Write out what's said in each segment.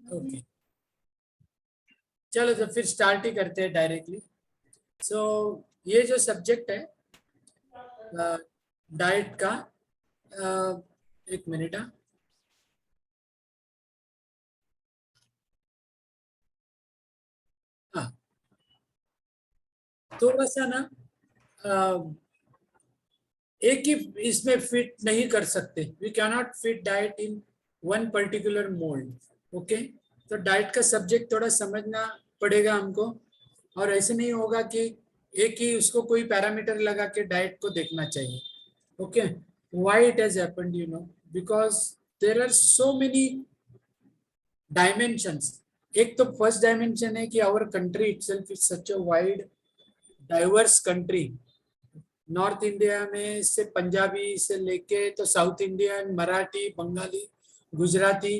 Okay, चलो तो फिर स्टार्ट ही करते हैं डायरेक्टली। सो ये जो सब्जेक्ट है डाइट का, एक मिनट। हाँ, थोड़ा सा ना एक ही इसमें फिट नहीं कर सकते। We cannot fit diet in one particular mould. Okay, तो डाइट का सब्जेक्ट थोड़ा समझना पड़ेगा हमको, और ऐसे नहीं होगा कि एक ही उसको कोई पैरामीटर लगा के डाइट को देखना चाहिए। Okay, why it has happened, you know, because there are so many dimensions. एक तो फर्स्ट डायमेंशन है कि our country itself is such a wide diverse country. North India में से पंजाबी से लेके तो south Indian, Marathi, Bengali, Gujarati,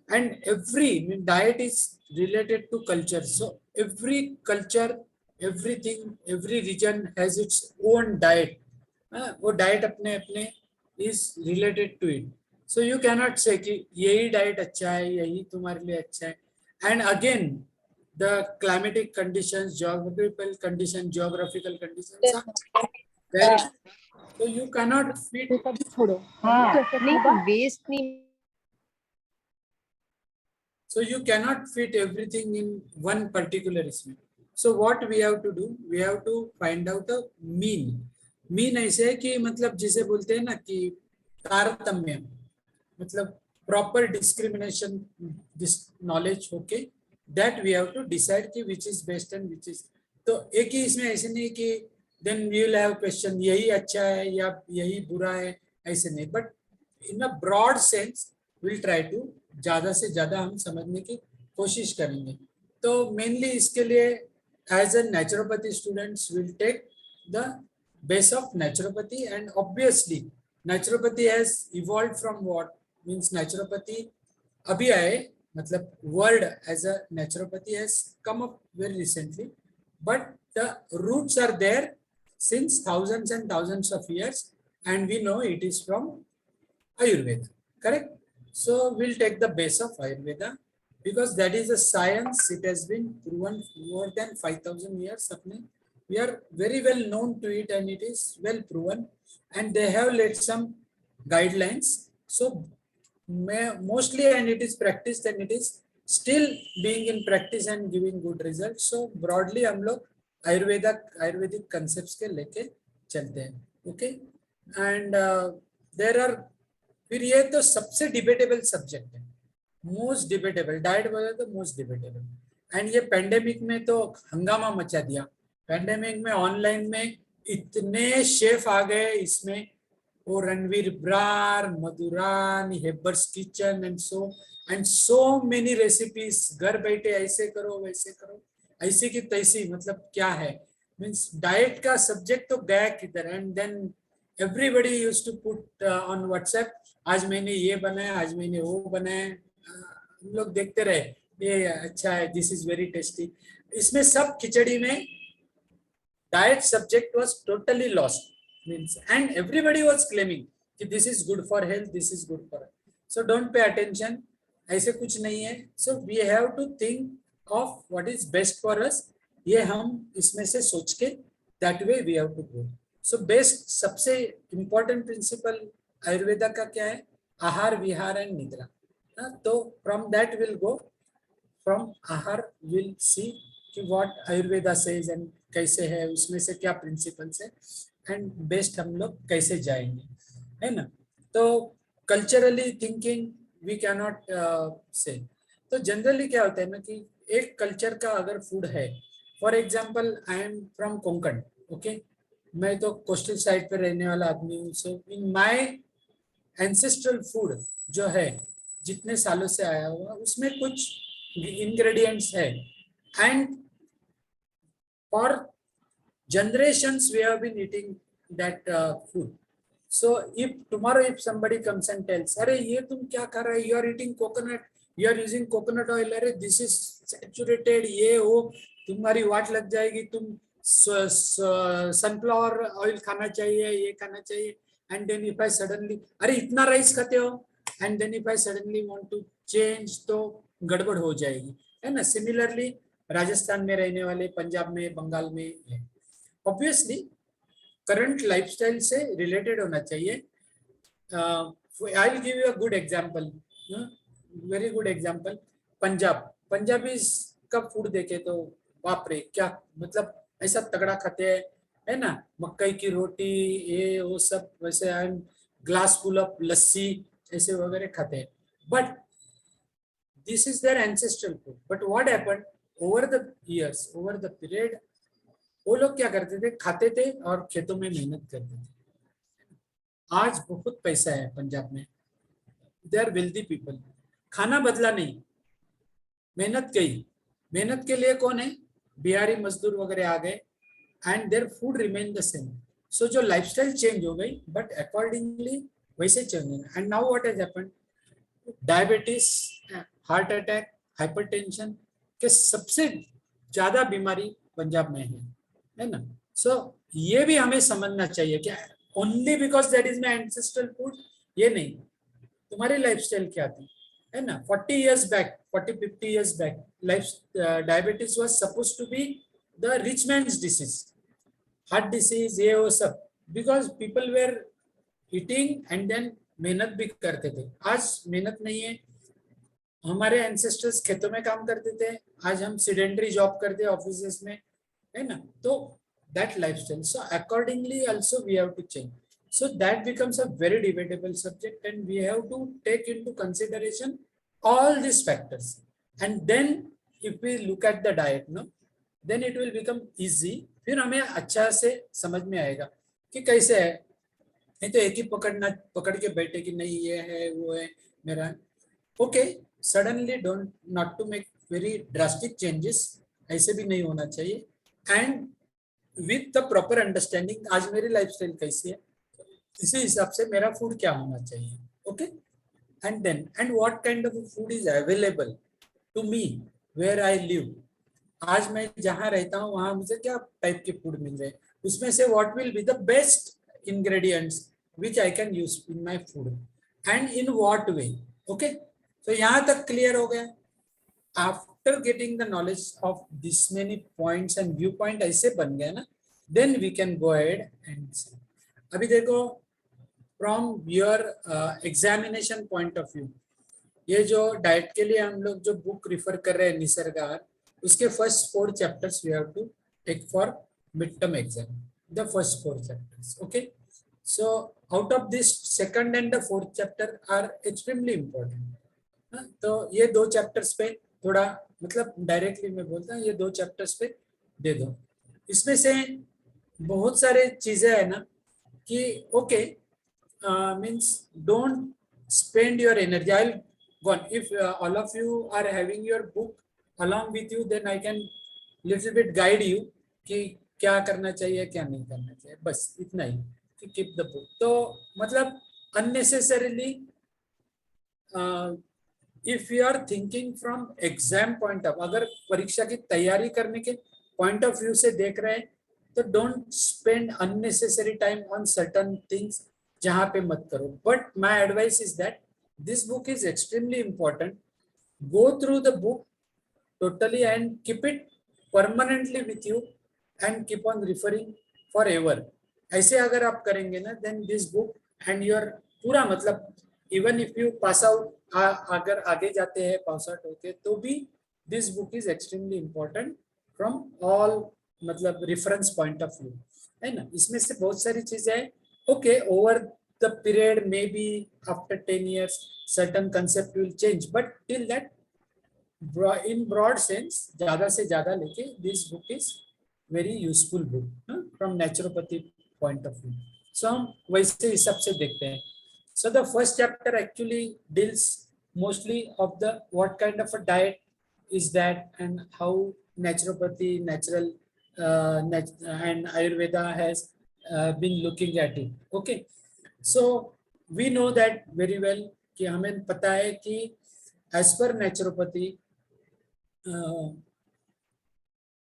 and every mean diet is related to culture. So every culture, everything, every region has its own diet. वो diet अपने अपने is related to it. So you cannot say कि यही डाइट अच्छा है, यही तुम्हारे लिए अच्छा है। And again the climatic conditions, geographical conditions, geographical conditions are very, so you cannot fit, छोड़ो। हाँ, नहीं वेस्ट नहीं। so you cannot fit everything in one particular isme. So what we have to do, we have to find out a mean. mean ऐसे है कि मतलब जिसे बोलते हैं ना कि तारतम्य, मतलब proper discrimination, this knowledge. Okay, that we have to decide कि which is best and which is, तो एक ही इसमें ऐसे नहीं कि then we will have question यही अच्छा है या यही बुरा है, ऐसे नहीं। But in a broad sense will try to ज्यादा से ज्यादा हम समझने की कोशिश करेंगे। तो मेनली इसके लिए as a naturopathy students will take the base of naturopathy, and obviously naturopathy has evolved from what means naturopathy abhi aaye, matlab word as a naturopathy has come up very recently, but the roots are there since thousands and thousands of years, and we know it is from Ayurveda, correct? So we'll take the base of Ayurveda because that is a science. It has been proven more than 5,000 years apne, we are very well known to it, and it is well proven, and they have laid some guidelines. So mostly, and it is practiced, and it is still being in practice and giving good results. So broadly हम लोग Ayurvedic concepts के लेके चलते हैं। Okay, and there are, फिर ये तो सबसे डिबेटेबल सब्जेक्ट है, मोस्ट डिबेटेबल। डाइट बोले तो मोस्ट डिबेटेबल। एंड ये पेंडेमिक में तो हंगामा मचा दिया। पेंडेमिक में ऑनलाइन में इतने शेफ आ गए इसमें, वो रणवीर ब्रार, मधुरान, Hebbars kitchen, and so many recipes. घर बैठे ऐसे करो, वैसे करो, ऐसी की तैसी, मतलब क्या है, मीन्स डाइट का सब्जेक्ट तो गया किधर। And then everybody use to put on WhatsApp, आज मैंने ये बनाया, आज मैंने वो बनाया। हम लोग देखते रहे, ये अच्छा है, दिस इज वेरी टेस्टी। इसमें सब खिचड़ी में diet subject was totally lost, means, and everybody was claiming कि this is good for health, this is good for, so don't pay attention, ऐसे कुछ नहीं है। So we have to think of what is best for us, ये हम इसमें से सोच के that way we have to go. So best, सबसे इंपॉर्टेंट प्रिंसिपल आयुर्वेदा का क्या है, आहार, विहार एंड निद्रा। तो from that will go, from आहार विल सी कि व्हाट आयुर्वेदा सेज एंड कैसे है, उसमें से क्या प्रिंसिपल्स है, एंड बेस्ट हम लोग कैसे जाएंगे, है ना। तो culturally thinking we can not say, तो जनरली क्या होता है ना कि एक कल्चर का अगर फूड है, for example I am from Konkan, okay, मैं तो कोस्टल साइड पे रहने वाला आदमी हूँ। सो इन माय एंसेस्ट्रल फूड जो है, जितने सालों से आया हुआ, उसमें कुछ इंग्रेडिएंट्स है, and for generations we have been eating that food. So if tomorrow if somebody comes and tells, अरे ये तुम क्या कर रहे हो, you are eating coconut, you are using coconut oil, अरे this is saturated, ये हो, तुम्हारी वाट लग जाएगी, तुम सनफ्लावर ऑयल खाना चाहिए, ये खाना चाहिए। and then if I suddenly, अरे इतना राइस खाते हो, and then if I suddenly want to change, तो गड़बड़ हो जाएगी, है ना। सिमिलरली राजस्थान में रहने वाले, पंजाब में, बंगाल में है, ऑब्वियसली करंट लाइफस्टाइल से रिलेटेड होना चाहिए। I will give you a good example, very good example. Punjabis का फूड देखे तो बाप रे, क्या मतलब ऐसा तगड़ा खाते हैं, है ना। मकई की रोटी, ये वो सब वैसे, and glass full of lassi ऐसे वगैरह खाते हैं, but this is their ancestral food. But what happened over the years, over the period, वो लोग क्या करते थे, खाते थे और खेतों में मेहनत करते थे। आज बहुत पैसा है पंजाब में, दे आर वेल्दी पीपल, खाना बदला नहीं, मेहनत गई। मेहनत के लिए कौन है, बिहारी मजदूर वगैरह आ गए, and their food remain the same. So जो लाइफस्टाइल चेंज हो गई, बट अकॉर्डिंगली वैसे चेंज होगा। And now what has happened, diabetes, heart attack, hypertension के सबसे ज्यादा बीमारी पंजाब में है ना। सो ये भी हमें समझना चाहिए कि only because that is my ancestral food, ये नहीं, तुम्हारी लाइफस्टाइल क्या थी, है ना। 40 years back, 40-50 years back, life diabetes was supposed to be the rich man's disease, heart disease ये वो सब, because people were eating and then मेहनत भी करते थे। आज मेहनत नहीं है, हमारे एंसेस्टर्स खेतों में काम करते थे, आज हम सीडेंटरी जॉब करते हैं ऑफिस में, है ना। तो that lifestyle, so accordingly also we have to change. So that becomes a very debatable subject, and we have to take into consideration all these factors. And then if we look at the diet, no, then it will become easy. फिर हमें अच्छा से समझ में आएगा कि कैसे है। नहीं तो एक ही पकड़ के बैठे कि नहीं ये है वो है मेरा, okay. Suddenly don't, not to make very drastic changes, ऐसे भी नहीं होना चाहिए। And with the proper understanding, आज मेरी लाइफस्टाइल कैसी है, इसी हिसाब से मेरा फूड क्या होना चाहिए, okay. And then, and what kind of food is available to me where I live. आज मैं जहां रहता हूँ वहां मुझे क्या टाइप के फूड मिल रहे हैं, उसमें से what will be the best ingredients which I can use in my food, and in what way, okay. तो यहाँ तक क्लियर हो गया। After getting the knowledge of this many points and view point ऐसे बन गया ना, then we can go ahead and see. अभी देखो, from your examination point of view, ये जो डाइट के लिए हम लोग जो बुक रिफर कर रहे हैं निसर्गाहार, उसके first 4 chapters we have to take for mid term exam, the first 4 chapters, okay. So out of this second and the fourth chapter are extremely important. तो ये 2 चैप्टर्स पे थोड़ा, मतलब डायरेक्टली मैं बोलता हूँ, ये 2 चैप्टर्स पे दे दो। इसमें से बहुत सारे चीजें है ना कि okay, means don't spend your energy. I'll go on. If all of you are having your book along with you, then I can little bit guide you कि क्या करना चाहिए क्या नहीं करना चाहिए, बस इतना ही कि कीप द बुक। तो मतलब unnecessarily if you are thinking from exam point of, अगर परीक्षा की तैयारी करने के पॉइंट ऑफ व्यू से देख रहे हैं, तो don't spend unnecessary time on certain things, जहां पे मत करो। But my advice is that this book is extremely important, go through the book totally and keep it permanently with you and keep on referring for ever. ऐसे अगर आप करेंगे ना, then this book and your पूरा, मतलब even if you pass out, अगर आगे जाते हैं पास आउट होके, तो भी this book is extremely important from all, मतलब रेफरेंस पॉइंट ऑफ व्यू, है ना। इसमें से बहुत सारी चीजें हैं, okay. Over the period, may be after 10 years certain concept will change, but till that in broad sense, ज्यादा से ज्यादा लेके this book is very useful book from naturopathy point of view। so हम वैसे हिसाब से देखते हैं। so the first chapter actually deals mostly of the what kind of a diet is that, and how naturopathy, natural and Ayurveda has been looking at it, okay। so we know that very well कि हमें पता है कि as per naturopathy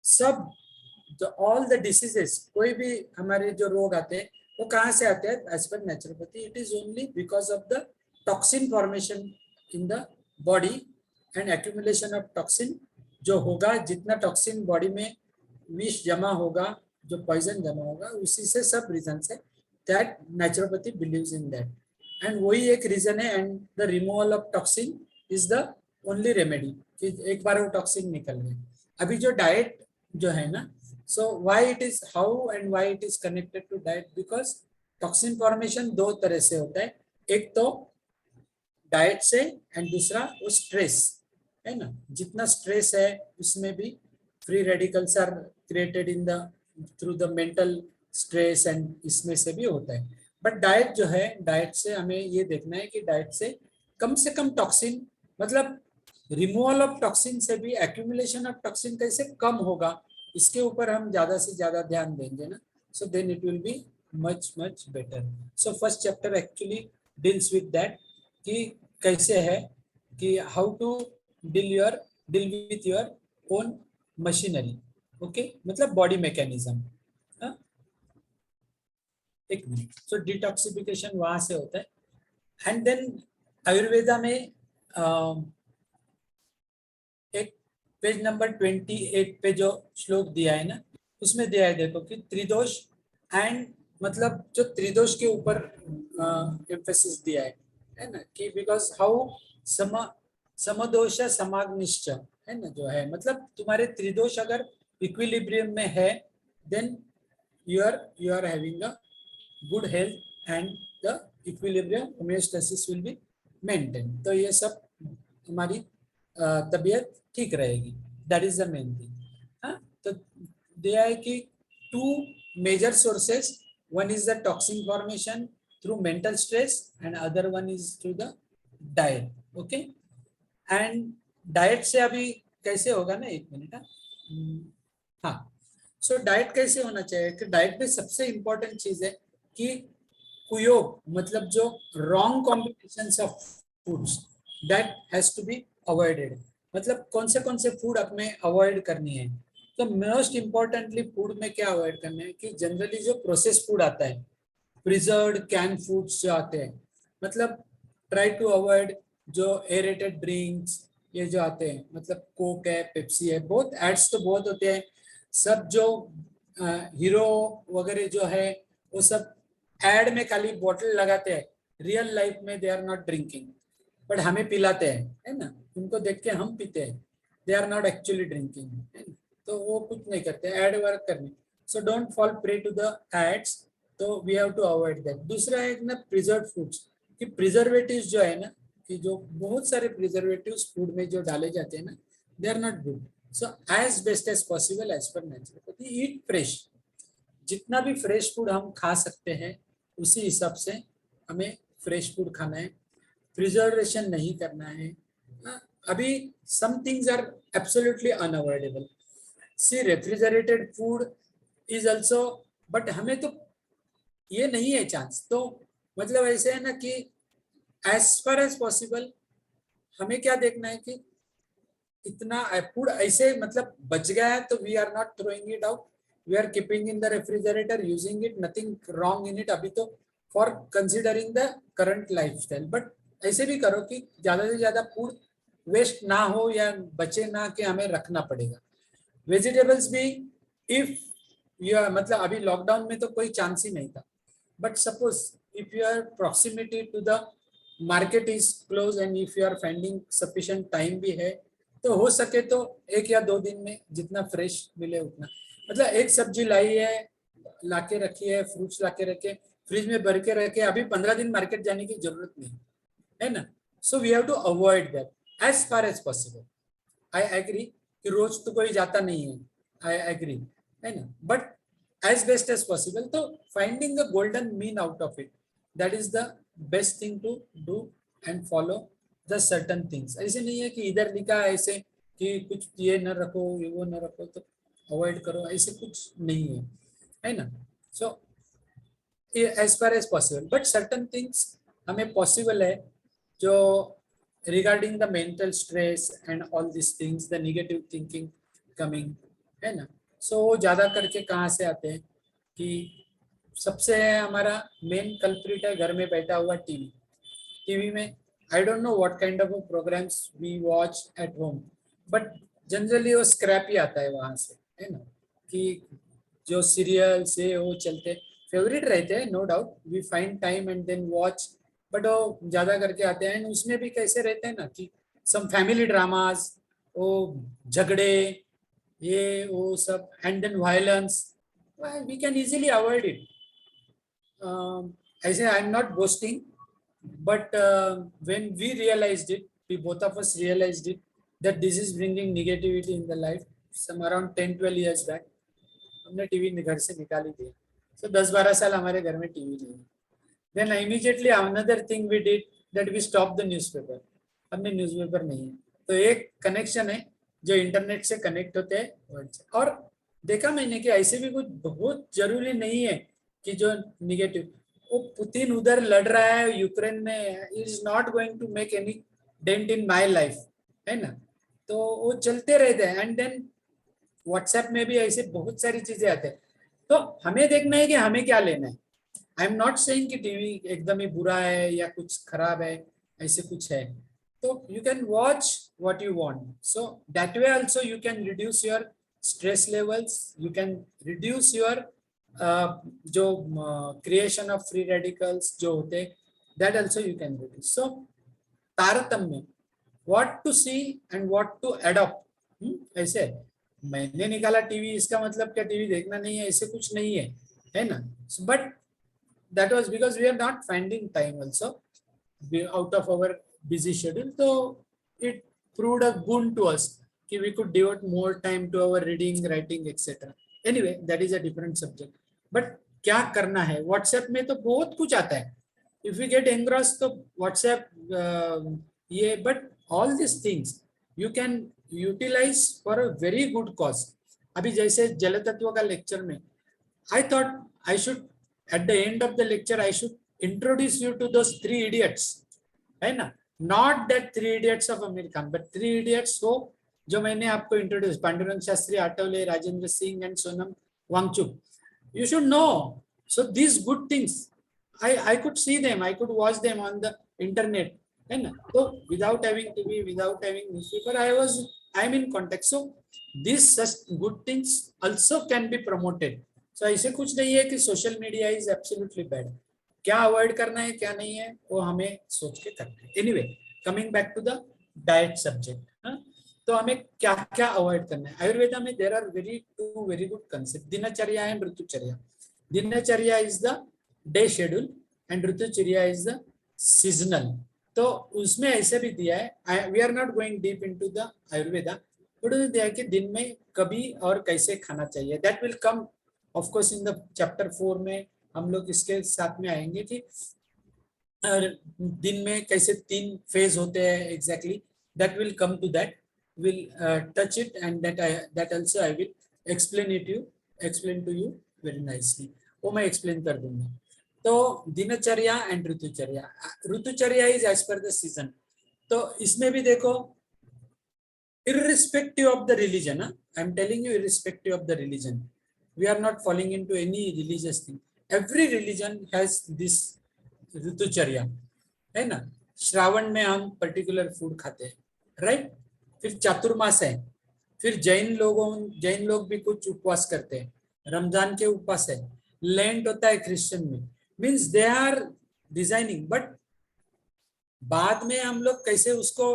सब all the diseases, कोई भी हमारे जो रोग आते हैं वो कहाँ से आते हैं, as per naturopathy it is only because of the toxin formation in the body and accumulation of toxin, जो होगा जितना टॉक्सिन बॉडी में विष जमा होगा, जो पॉइजन जमा होगा, उसी से सब रीजन से that naturopathy believes in that, and वही एक रीजन है। And the removal of toxin is the only remedy, कि एक बार वो टॉक्सिन निकल गए। अभी जो डाइट जो है ना, so why it is, how and why it is connected to diet, because toxin formation दो तरह से होता है, एक तो डाइट से एंड दूसरा वो स्ट्रेस है ना, जितना स्ट्रेस है उसमें भी free radicals are created in the through the mental stress, and इसमें से भी होता है। बट डाइट जो है, डाइट से हमें ये देखना है कि डाइट से कम टॉक्सिन, मतलब रिमूवल ऑफ टॉक्सिन से भी एक्यूमुलेशन ऑफ टॉक्सिन कैसे कम होगा, इसके ऊपर हम ज्यादा से ज्यादा ध्यान देंगे ना, so then it will be much much better. So first chapter actually deals with that, कि कैसे है कि how to deal with your own machinery, okay, मतलब बॉडी मैकेनिज्म। एक मिनट, सो डिटॉक्सिफिकेशन वहां से होता है। एंड देन आयुर्वेदा में एक पेज नंबर 28 पे जो श्लोक दिया है ना, उसमें दिया है, देखो कि त्रिदोष, एंड मतलब जो त्रिदोष के ऊपर एम्फेसिस दिया है ना, कि बिकॉज हाउ समदोष समाग्निश्च है ना, जो है मतलब तुम्हारे त्रिदोष अगर इक्विलिब्रियम में है, then you are having a good health and the equilibrium homeostasis will be maintain. तो ये सब हमारी तबीयत ठीक रहेगी, that is the main thing. हाँ, तो दिया है कि two major sources, one is the toxin formation through mental stress and other one is through the diet, okay, and diet से अभी कैसे होगा ना, एक मिनट। हाँ, सो डाइट कैसे होना चाहिए, कि डाइट में सबसे इंपॉर्टेंट चीज है कि कुयोग, मतलब जो wrong combinations of foods, that has to be avoided. मतलब कौन से फूड अपने अवॉइड करनी है, तो मोस्ट इम्पोर्टेंटली फूड में क्या अवॉइड करना है, कि जनरली जो प्रोसेस फूड आता है, प्रिजर्व्ड कैन फूड्स जो आते हैं, मतलब ट्राई टू अवॉइड जो एरेटेड ड्रिंक्स ये जो आते हैं, मतलब कोक है, पेप्सी है, बहुत एड्स तो बहुत होते हैं, सब जो हीरो वगैरह जो है वो सब एड में खाली बोतल लगाते हैं, रियल लाइफ में they are not drinking, but हमें पिलाते हैं, है ना, उनको देख के हम पीते हैं, they are not actually drinking, है ना, तो वो कुछ नहीं करते, एड वर्क करने। So don't fall prey to the ads, तो we have to avoid that. दूसरा है ना प्रिजर्व फूड्स, कि प्रिजर्वेटिव्स जो है ना, कि जो बहुत सारे प्रिजर्वेटिव्स फूड में जो डाले जाते हैं ना, they are not good. So as best as possible as per naturopathy, eat fresh, जितना भी फ्रेश फूड हम खा सकते हैं उसी हिसाब से हमें फ्रेश फूड खाना है, प्रिजर्वेशन नहीं करना है। अभी some things are absolutely unavoidable, see refrigerated food is also, but हमें तो ये नहीं है चांस, तो मतलब ऐसे है ना कि एज फार एज पॉसिबल हमें क्या देखना है कि इतना फूड ऐसे मतलब बच गया है तो we are not throwing it out, we are keeping in the refrigerator, using it, nothing wrong in it अभी तो, for considering the current lifestyle. But ऐसे भी करो कि ज्यादा से ज्यादा फूड वेस्ट ना हो या बचे ना, कि हमें रखना पड़ेगा। वेजिटेबल्स भी, इफ यू आर, मतलब अभी लॉकडाउन में तो कोई चांस ही नहीं था, but suppose if your proximity to the market is close and if you are finding sufficient time भी है, तो हो सके तो 1 या 2 दिन में जितना फ्रेश मिले उतना, मतलब एक सब्जी लाई है, लाके रखी है, फ्रूट्स लाके रखे, फ्रिज में भर के रखे, अभी 15 दिन मार्केट जाने की जरूरत नहीं है ना। So we have to avoid that as far as possible. I agree कि रोज तो कोई जाता नहीं है, आई एग्री, है ना, but as best as possible, तो finding the golden mean out of it, that is the best thing to do and follow the certain things. ऐसे नहीं है कि इधर लिखा है ऐसे कि कुछ ये न रखो, ये वो न रखो तो अवॉइड करो, ऐसे कुछ नहीं है ना। So as far as possible, but certain things हमें पॉसिबल है, जो regarding the mental stress and all these things, the negative thinking coming, है ना, सो वो ज्यादा करके कहाँ से आते हैं, कि सबसे हमारा मेन कल्प्रिट है घर में बैठा हुआ टीवी। टीवी में I don't know what kind of programs we watch at home, but generally वो स्क्रैप ही आता है वहां से, है ना, कि जो सीरियल से वो चलते फेवरेट रहते हैं, no doubt, we find time and then watch, but वो ज्यादा करके आते हैं। उसमें भी कैसे रहते हैं ना कि सम फैमिली ड्रामाज, वो झगड़े, ये वो सब, and then violence, we can easily avoid it. ऐसे I am not boasting, but when we realized it, we both of us realized it, that this is bringing negativity in the life, some around 10-12 years back, हमने TV घर से निकाल ही दिया। So 10-12 साल हमारे घर में टीवी नहीं है। Then immediately another thing we did, that we stopped the newspaper, हमने न्यूज़पेपर नहीं है। तो एक कनेक्शन है जो इंटरनेट से कनेक्ट होते हैं। और देखा मैंने कि ऐसे भी कुछ बहुत जरूरी नहीं है कि जो निगेटिव, वो पुतिन उधर लड़ रहा है यूक्रेन में, is not going to make any dent in my life, है ना। तो वो चलते रहते हैं। एंड देन व्हाट्सएप में भी ऐसे बहुत सारी चीजें आते हैं। तो हमें देखना है कि हमें क्या लेना है। आई एम नॉट सेइंग कि टीवी एकदम ही बुरा है या कुछ खराब है, ऐसे कुछ है। तो you can watch what you want, so that way also you can reduce your stress levels, you can reduce your जो क्रिएशन ऑफ फ्री रेडिकल्स जो होते, that also you can reduce. So तारतम्य, what to see and what to adopt. ऐसे मैंने निकाला TV, इसका मतलब क्या टीवी देखना नहीं है, ऐसे कुछ नहीं है ना। But that was because we are not finding time also out of our busy schedule, so it proved a boon to us कि we could devote more time to our reading, writing, etc. Anyway, that is a different subject. But क्या करना है, WhatsApp में तो बहुत कुछ आता है, if we get engrossed तो व्हाट्सएप ये, but all these things you can utilize for a very good cause। अभी जैसे जल तत्व का लेक्चर में I thought I should, at the end of the lecture, I should introduce you to those 3 idiots, है ना, not that 3 idiots of Amir Khan, but 3 idiots हो जो मैंने आपको introduce, Pandurang Shastri Athavale, Rajendra Singh and Sonam Wangchuk, you should know। So these good things, I could see them, I could watch them on the internet, है ना। तो without having TV, without having newspaper, I am in contact। So these such good things also can be promoted। So ऐसे कुछ नहीं है कि social media is absolutely bad. क्या avoid करना है क्या नहीं है वो हमें सोच के करना है। Anyway, coming back to the diet subject, तो हमें क्या क्या अवॉइड करना है। आयुर्वेदा में there are very good concept, दिनचर्या एंड ऋतुचर्या। दिनचर्या is the day schedule and ऋतुचर्या इज द सीजनल। तो उसमें ऐसे भी दिया है, we are not going deep into the Ayurveda, उन्होंने दिया कि दिन में कभी और कैसे खाना चाहिए। That will come of course in the chapter 4 में, हम लोग इसके साथ में आएंगे कि दिन में कैसे 3 फेज होते हैं exactly. That will come to that, will touch it and that also I will explain to you very nicely, वो मैं एक्सप्लेन कर दूंगा। तो दिनचर्या एंड ऋतुचर्या, ऋतुचर्या is as per the season. तो इसमें भी देखो, irrespective of the religion, I am telling you, irrespective of the religion, we are not falling into any religious thing, every religion has this ऋतुचर्या, है ना। श्रावण में हम पर्टिकुलर फूड खाते हैं, राइट। फिर चातुर्मास है, फिर जैन लोग भी कुछ उपवास करते हैं, रमजान के उपवास है, लेंट होता है क्रिश्चियन में, means they are designing. But बाद में हम लोग कैसे उसको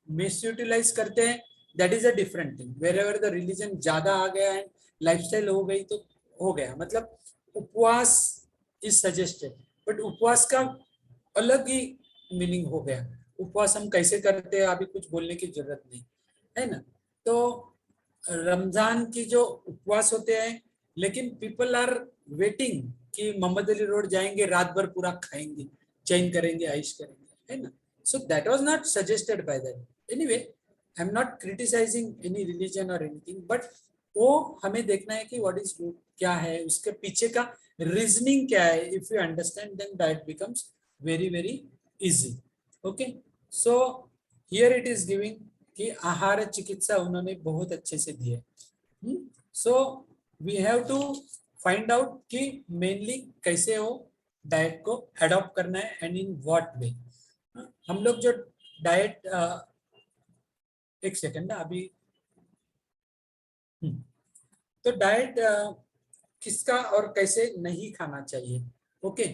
मिस यूटिलाइज करते हैं, that is a different thing. Wherever the religion ज्यादा आ गया एंड लाइफस्टाइल हो गई तो हो गया, मतलब उपवास इज सजेस्टेड, बट उपवास का अलग ही मीनिंग हो गया। उपवास हम कैसे करते हैं अभी कुछ बोलने की जरूरत नहीं, है ना। तो रमजान की जो उपवास होते हैं, लेकिन पीपल आर वेटिंग कि मोहम्मद अली रोड जाएंगे, रात भर पूरा खाएंगे, चैन करेंगे, आइश करेंगे, है ना। So that was not suggested by that. Anyway, I'm not criticizing any religion or anything, but वो हमें देखना है कि what is good, क्या है उसके पीछे का रीजनिंग क्या है। If you understand, then that becomes very easy. Okay, so here it is giving कि आहार चिकित्सा उन्होंने बहुत अच्छे से दिए। So we have to find out कि mainly कैसे वो डाइट को अडॉप्ट करना है एंड इन व्हाट वे। हम लोग जो डाइट, एक सेकंड अभी, तो डाइट किसका और कैसे नहीं खाना चाहिए। ओके,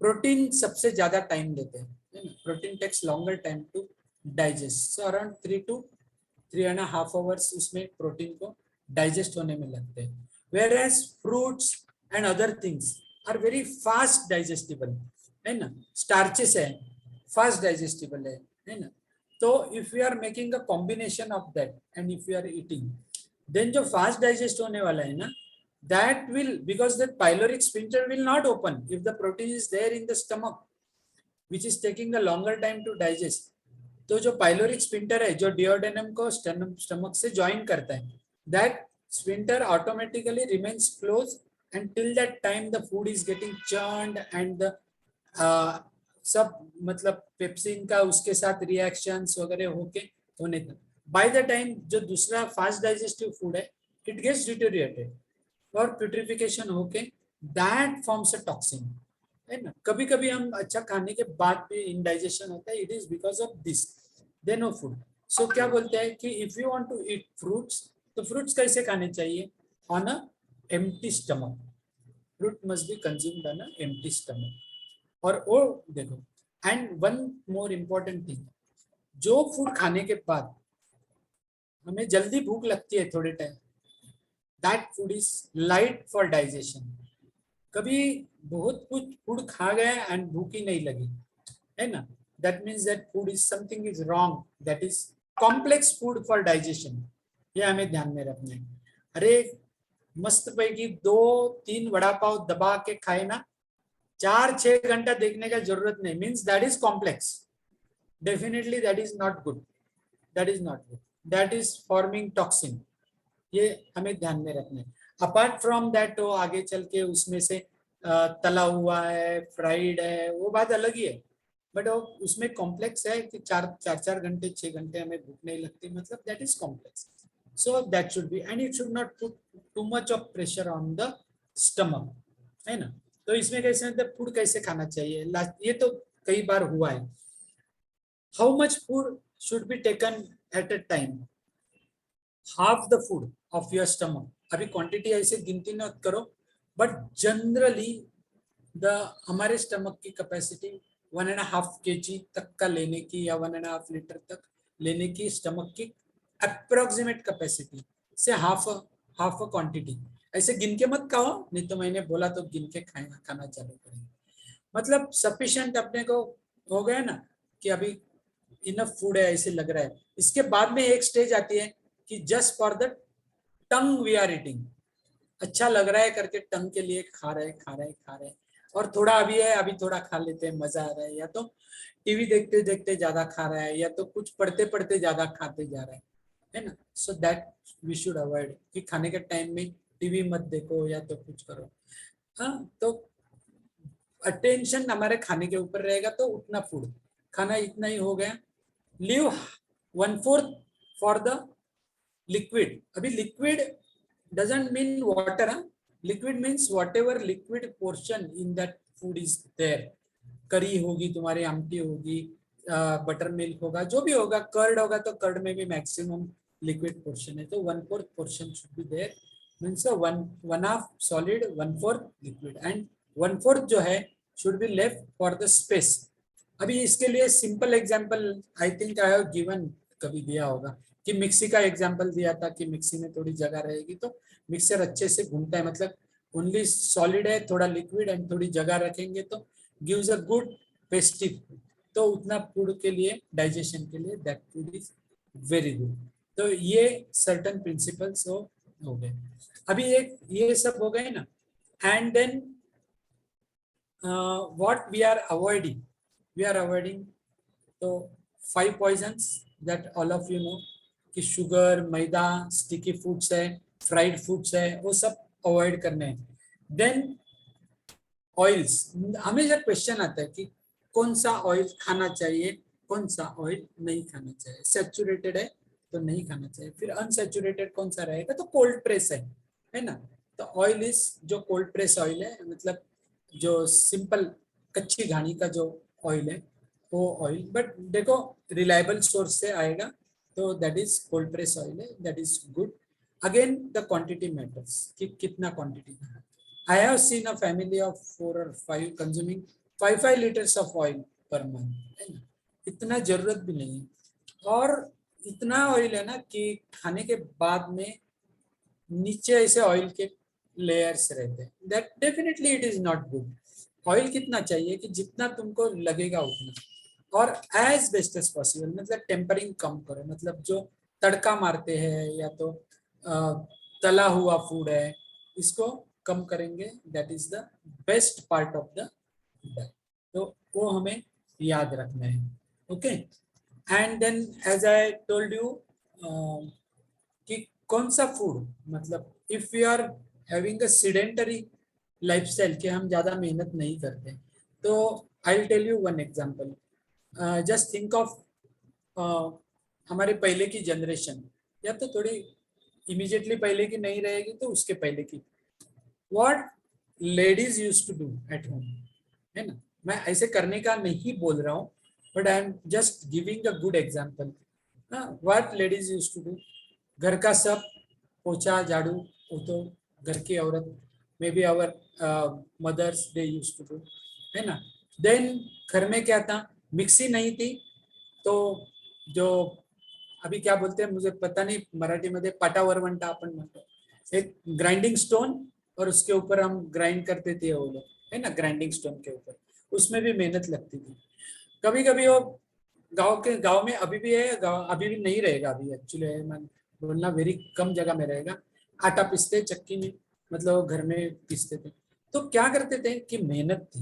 प्रोटीन सबसे ज्यादा टाइम लेते हैं, protein takes longer time to digest, so around 3 to 3.5 hours उसमें प्रोटीन को डाइजेस्ट होने में लगते हैं। Whereas fruits and other things are very fast digestible, है ना, स्टार्चेस है, फास्ट डाइजेस्टिबल है ना। तो if you are making a combination of that and if you are eating, then जो फास्ट डाइजेस्ट होने वाला है ना, that will, because the pyloric sphincter will not open if the protein is there in the stomach which is taking a longer time to digest। तो जो pyloric sphincter है जो duodenum को स्टमक से ज्वाइन करता है, that sphincter automatically remains close and till that time the food is getting churned and the सब मतलब पेप्सिन का उसके साथ रिएक्शंस वगैरह होके होने तक, बाय द टाइम जो दूसरा फास्ट डाइजेस्टिव फूड है इट गेट्स डिटोरिएटेड और प्यूट्रिफिकेशन होके दैट फॉर्म्स अ टॉक्सिन, है ना। कभी कभी हम अच्छा खाने के बाद भी इंडाइजेशन होता है, it is because of this, then of food. So क्या बोलते हैं कि if you want to eat fruits, तो फ्रूट्स कैसे खाने चाहिए, on a empty stomach, fruit must be consumed on a empty stomach. और वो देखो, and one more important thing, जो फूड खाने के बाद हमें जल्दी भूख लगती है थोड़े time, that food is light for digestion. कभी बहुत कुछ फूड खा गए एंड भूख ही नहीं लगी, है ना, that means that food is something is wrong, that is complex food for digestion, ये हमें ध्यान में रखना है। अरे मस्त पैकी 2-3 वड़ा पाव दबा के खाए ना, 4-6 घंटा देखने का जरूरत नहीं, means that is complex, definitely that is not good, that is not good, that is forming toxin, ये हमें ध्यान में रखना है। अपार्ट फ्रॉम दैट वो आगे चल के उसमें से तला हुआ है, फ्राइड है, वो बात अलग ही है, बट वो उसमें कॉम्प्लेक्स है कि 4 घंटे 6 घंटे हमें भूख नहीं लगती, मतलब that is complex. So that should be, and it should not put to much of pressure on the stomach, है ना। तो इसमें कैसे मतलब फूड कैसे खाना चाहिए, ये तो कई बार हुआ है। How much food should be taken at a time, half the food of your stomach. अभी क्वांटिटी ऐसे गिनती न करो, बट जनरली द हमारे स्टमक की कैपेसिटी 1.5 kg तक का लेने की, या 1.5 लीटर तक लेने की स्टमक की अप्रोक्सीमेट कैपेसिटी से हाफ हाफ क्वांटिटी। ऐसे गिन के मत खाओ, नहीं तो मैंने बोला तो गिन के खाना चालू करेंगे, मतलब सफिशिएंट अपने को हो गया ना कि अभी इनफ फूड है ऐसे लग रहा है। इसके बाद में एक स्टेज आती है कि just for the tongue we are eating, अच्छा लग रहा है करके टंग के लिए खा रहे और थोड़ा अभी है, अभी थोड़ा खा लेते हैं, मजा आ रहा है, या तो टीवी देखते देखते ज्यादा खा रहा है, या तो कुछ पढ़ते पढ़ते ज्यादा खाते जा रहा है ना। So that we should avoid कि खाने के टाइम में टीवी मत देखो या तो कुछ करो। हाँ, तो अटेंशन हमारे खाने के ऊपर रहेगा, तो उतना फूड खाना, इतना ही हो गया। Leave 1/4 for the liquid. अभी liquid doesn't mean water, huh? Liquid means whatever liquid portion in that food is there, करी होगी तुम्हारी, आमटी होगी, बटर मिल्क होगा, जो भी होगा, कर्ड होगा तो कर्ड में भी मैक्सिमम लिक्विड पोर्शन है, तो 1/4 portion should be there, means 1/2 solid 1/4 liquid, and 1/4 जो है should be left for the space. अभी इसके लिए simple example I think I have given, कभी दिया होगा कि मिक्सी का एग्जांपल दिया था कि मिक्सी में थोड़ी जगह रहेगी तो मिक्सर अच्छे से घूमता है, मतलब ओनली सॉलिड है, थोड़ा लिक्विड एंड थोड़ी जगह रखेंगे तो गिव्स अ गुड पेस्टिव, तो उतना फूड के लिए, डाइजेशन के लिए that food is very good. तो ये सर्टन प्रिंसिपल्स हो गए। अभी एक ये सब हो गए ना, and then what we are avoiding, तो 5 poisons that all of you know, कि शुगर, मैदा, स्टिकी फूड्स है, फ्राइड फूड्स है, वो सब अवॉइड करने हैं। देन ऑयल्स, हमें जब क्वेश्चन आता है कि कौन सा ऑयल खाना चाहिए, कौन सा ऑयल नहीं खाना चाहिए, सैचुरेटेड है तो नहीं खाना चाहिए, फिर अनसैचुरेटेड कौन सा रहेगा, तो कोल्ड प्रेस है ना। तो ऑयल इज जो कोल्ड प्रेस ऑयल है, मतलब जो सिंपल कच्ची घानी का जो ऑयल है, वो ऑयल, बट देखो रिलायबल सोर्स से आएगा, तो that is cold press oil है, that is good. Again the quantity matters कि कितना quantity. I have seen a family of 4 or 5 consuming 5 liters of oil per month, है ना, इतना जरूरत भी नहीं है। और इतना ऑयल है ना कि खाने के बाद में नीचे ऐसे ऑयल के लेयर्स रहते हैं, that definitely it is not good. Oil कितना चाहिए कि जितना तुमको लगेगा उतना, और एज बेस्ट एज पॉसिबल, मतलब टेम्परिंग कम करो, मतलब जो तड़का मारते हैं या तो तला हुआ फूड है, इसको कम करेंगे, that is the best part of the diet. तो वो हमें याद रखना है, okay. And then as I told you कि कौन सा फूड, मतलब if you are having a sedentary lifestyle कि हम ज्यादा मेहनत नहीं करते, तो I will tell you one example. Just think of हमारे पहले की जनरेशन, या तो थोड़ी इमीडिएटली पहले की नहीं रहेगी तो उसके पहले की, what ladies use to do at home, है ना। मैं ऐसे करने का नहीं बोल रहा हूँ, but I am just giving a good example. What ladies use to do, घर का सब पोछा झाड़ू, वो तो घर की औरत, maybe our mothers they use to do, है ना। देन घर में क्या था, मिक्सी नहीं थी, तो जो अभी क्या बोलते हैं मुझे पता नहीं मराठी मध्ये, पाटावरवंटा आपण म्हणतो, एक ग्राइंडिंग स्टोन, और उसके ऊपर हम ग्राइंड करते थे वो लोग, है ना, ग्राइंडिंग स्टोन के ऊपर, उसमें भी मेहनत लगती थी। कभी कभी वो गांव में अभी भी है, गाँव अभी भी नहीं रहेगा, अभी एक्चुअली बोलना वेरी कम जगह में रहेगा, आटा पीसते चक्की में, मतलब घर में पीसते थे। तो क्या करते थे कि मेहनत थी।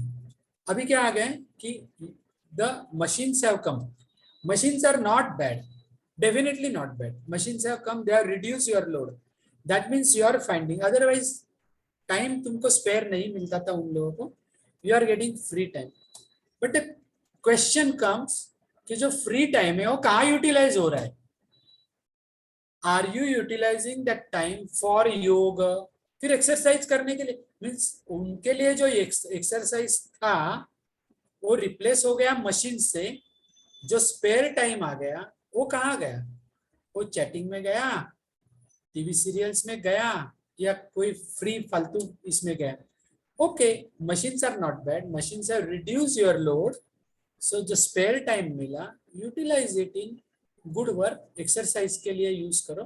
अभी क्या आ गए कि the machines have come, machines are not bad, definitely not bad, machines have come, they have reduced your load, that means you are finding, otherwise time तुमको स्पेयर नहीं मिलता था उन लोगों को, you are getting free time. But question comes कि जो free time है वो कहाँ यूटिलाइज हो रहा है, are you utilising that time for yoga, फिर एक्सरसाइज करने के लिए, मीन्स उनके लिए जो एक्सरसाइज था वो रिप्लेस हो गया मशीन से, जो स्पेयर टाइम आ गया वो कहाँ गया, वो चैटिंग में गया, टीवी सीरियल्स में गया, या कोई फ्री फालतू इसमें गया। Okay, machines are not bad, machines have reduce your load, so जो स्पेयर टाइम मिला utilize it in good work, exercise के लिए यूज करो,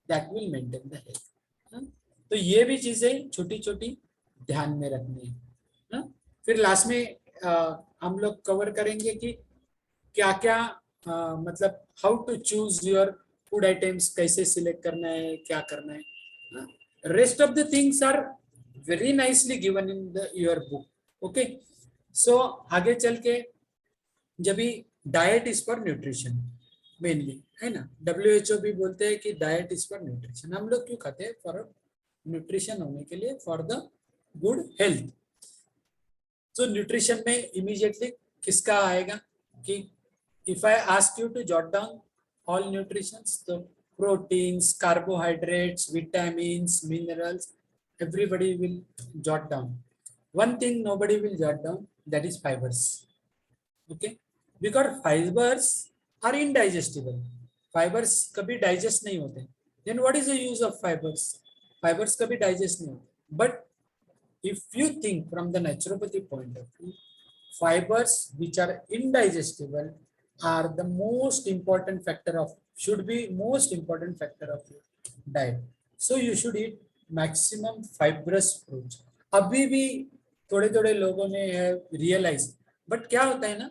that will maintain the health. तो ये भी चीजें छोटी छोटी ध्यान में रखनी है ना? फिर लास्ट में हम लोग कवर करेंगे कि क्या क्या मतलब how to choose your food items, कैसे सिलेक्ट करना है, क्या करना है। Rest of the things are very nicely given in the your book, okay. So आगे चल के जब भी diet is for nutrition mainly, है ना, WHO भी बोलते हैं कि डाइट इज फॉर न्यूट्रिशन, हम लोग क्यों खाते हैं, फॉर न्यूट्रिशन होने के लिए, फॉर द गुड हेल्थ। तो न्यूट्रिशन में इमीडिएटली किसका आएगा कि if I ask you to jot down all nutritions, तो proteins, carbohydrates, vitamins, minerals, everybody will jot down. One thing nobody will jot down, that is fibers, okay, because fibers are indigestible, fibers कभी digest नहीं होते, then what is the use of fibers, fibers कभी digest नहीं होते। but if you think from the naturopathy point of view, fibers which are indigestible are the most important factor of, should be most important factor of your diet, so you should eat maximum fibrous fruits। अभी भी थोड़े थोड़े लोगों ने realise, but क्या होता है ना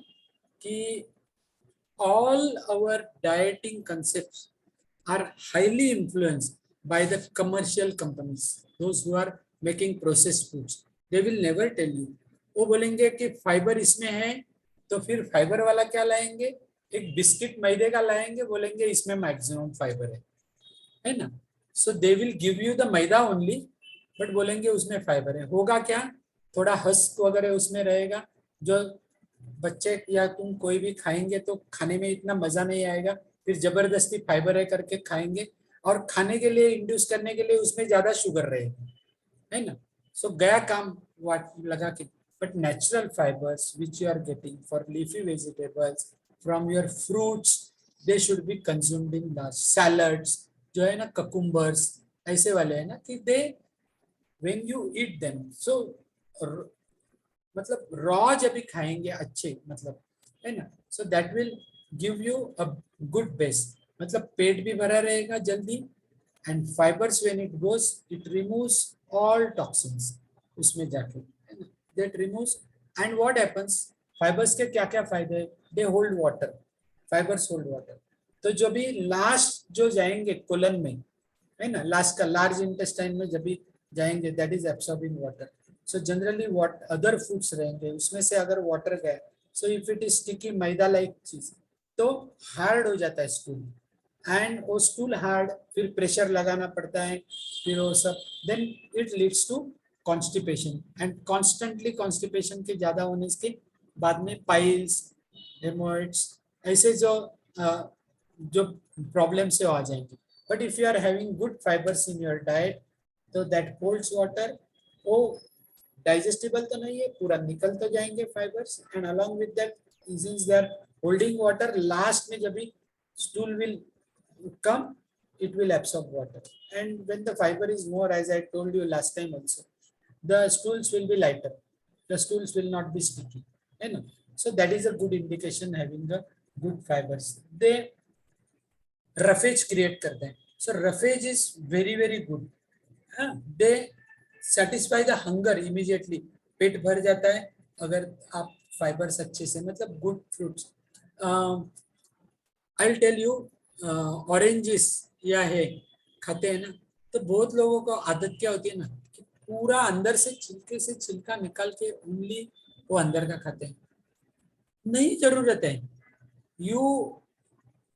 कि all our dieting concepts are highly influenced by the commercial companies, those who are making processed foods, they will never tell you, वो बोलेंगे कि फाइबर इसमें है, तो फिर फाइबर वाला क्या लाएंगे, एक बिस्किट मैदे का लाएंगे, बोलेंगे इसमें मैक्सिमम फाइबर है ना। So they will give you the maida only, but बोलेंगे उसमें फाइबर है, होगा क्या, थोड़ा हस्क वगैरह उसमें रहेगा, जो बच्चे या तुम कोई भी खाएंगे तो खाने में इतना मजा नहीं आएगा, फिर जबरदस्ती फाइबर है करके खाएंगे, और खाने के लिए इंड्यूस करने के लिए उसमें ज्यादा शुगर रहेगा, है ना। सो गया काम वाट लगा के, but natural fibers which you are getting for leafy vegetables from your fruits, they should be consumed in large salads. जो है ना cucumbers ऐसे वाले है ना कि they when you eat them, so मतलब रॉ जब भी खाएंगे अच्छे मतलब है ना, so that will give you a good base, मतलब पेट भी भरा रहेगा जल्दी, and fibers when it goes it removes all toxins उसमें जाके, है ना, that removes. and what happens, fibers के क्या क्या फायदे, they hold water, fibers hold water. तो जो भी लास्ट जो जाएंगे कोलन में, है ना, लास्ट का लार्ज इंटेस्टाइन में जब भी जाएंगे, that is absorbing water. So generally what other foods रहेंगे उसमें से अगर वाटर गए, so if it is sticky maida like चीज, तो हार्ड हो जाता है स्टूल, एंड वो स्टूल हार्ड, फिर प्रेशर लगाना पड़ता है, फिर वो सब, then it leads to constipation, and constantly constipation के ज्यादा होने के बाद में पाइल्स, हेमोइड्स, ऐसे जो प्रॉब्लम से आ जाएंगे. But if you are having good fibres in your diet, तो दैट होल्ड्स वाटर, वो डाइजेस्टिबल तो नहीं है, पूरा निकल तो जाएंगे fibres, and along with that since they are holding water, last में जब भी stool will come, it will absorb water, and when the fiber is more, as I told you last time also, the stools will be lighter, the stools will not be sticky, you know. So that is a good indication having the good fibers. They roughage create करते हैं, so roughage is very very good. They satisfy the hunger immediately, पेट भर जाता है अगर आप fibres अच्छे से, मतलब good fruits. I'll tell you, oranges या है खाते हैं ना, तो बहुत लोगों को आदत क्या होती है ना कि पूरा अंदर से छिलके से छिलका निकाल के ओनली वो अंदर का खाते हैं. नहीं जरूरत है, you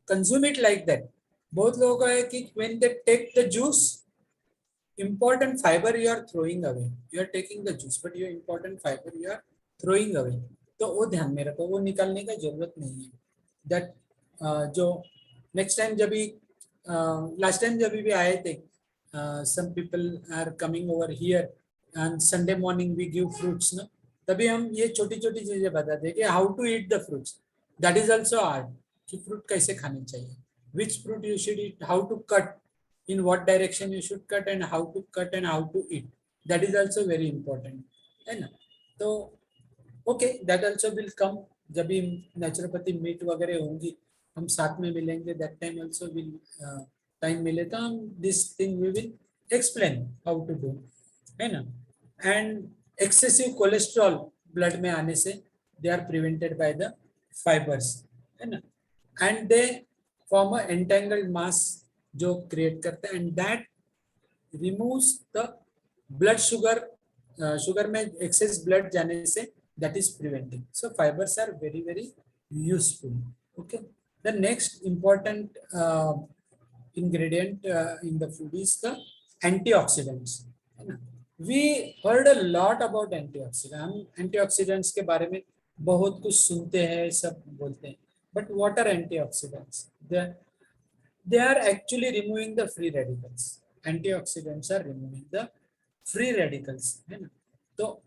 consume it like that. बहुत लोगों का है कि when they take the juice, important fiber you are throwing away, you are taking the juice but your important fiber you are throwing away. तो वो ध्यान में रखो, वो निकालने का जरूरत नहीं है. दैट जो नेक्स्ट टाइम जब भी लास्ट टाइम जब भी आए थे, some people are coming over here and Sunday morning we give fruits ना, तभी हम ये छोटी छोटी चीजें बताते हैं कि how to eat the fruits. That is also art, कि फ्रूट कैसे खाने चाहिए, which fruit you should eat, how to cut, in what direction you should cut and how to eat. That is also very important, है ना. तो okay, that also will come जब भी naturopathy meet वगैरह होंगी, हम साथ में मिलेंगे, that time also will time मिले तो हम this thing we will explain how to do, है ना. and excessive cholesterol blood में आने से they are prevented by the fibers, है ना. and they form a entangled mass जो क्रिएट करते हैं, and that removes the blood sugar, sugar में एक्सेस ब्लड जाने से that is preventing. So fibres are very very useful. Okay, the next important ingredient in the food is the antioxidants, है ना. we heard a lot about antioxidants. हम antioxidants के बारे में बहुत कुछ सुनते हैं, सब बोलते हैं, but what are antioxidants? They are actually removing the free radicals. Antioxidants are removing the free radicals, है ना. तो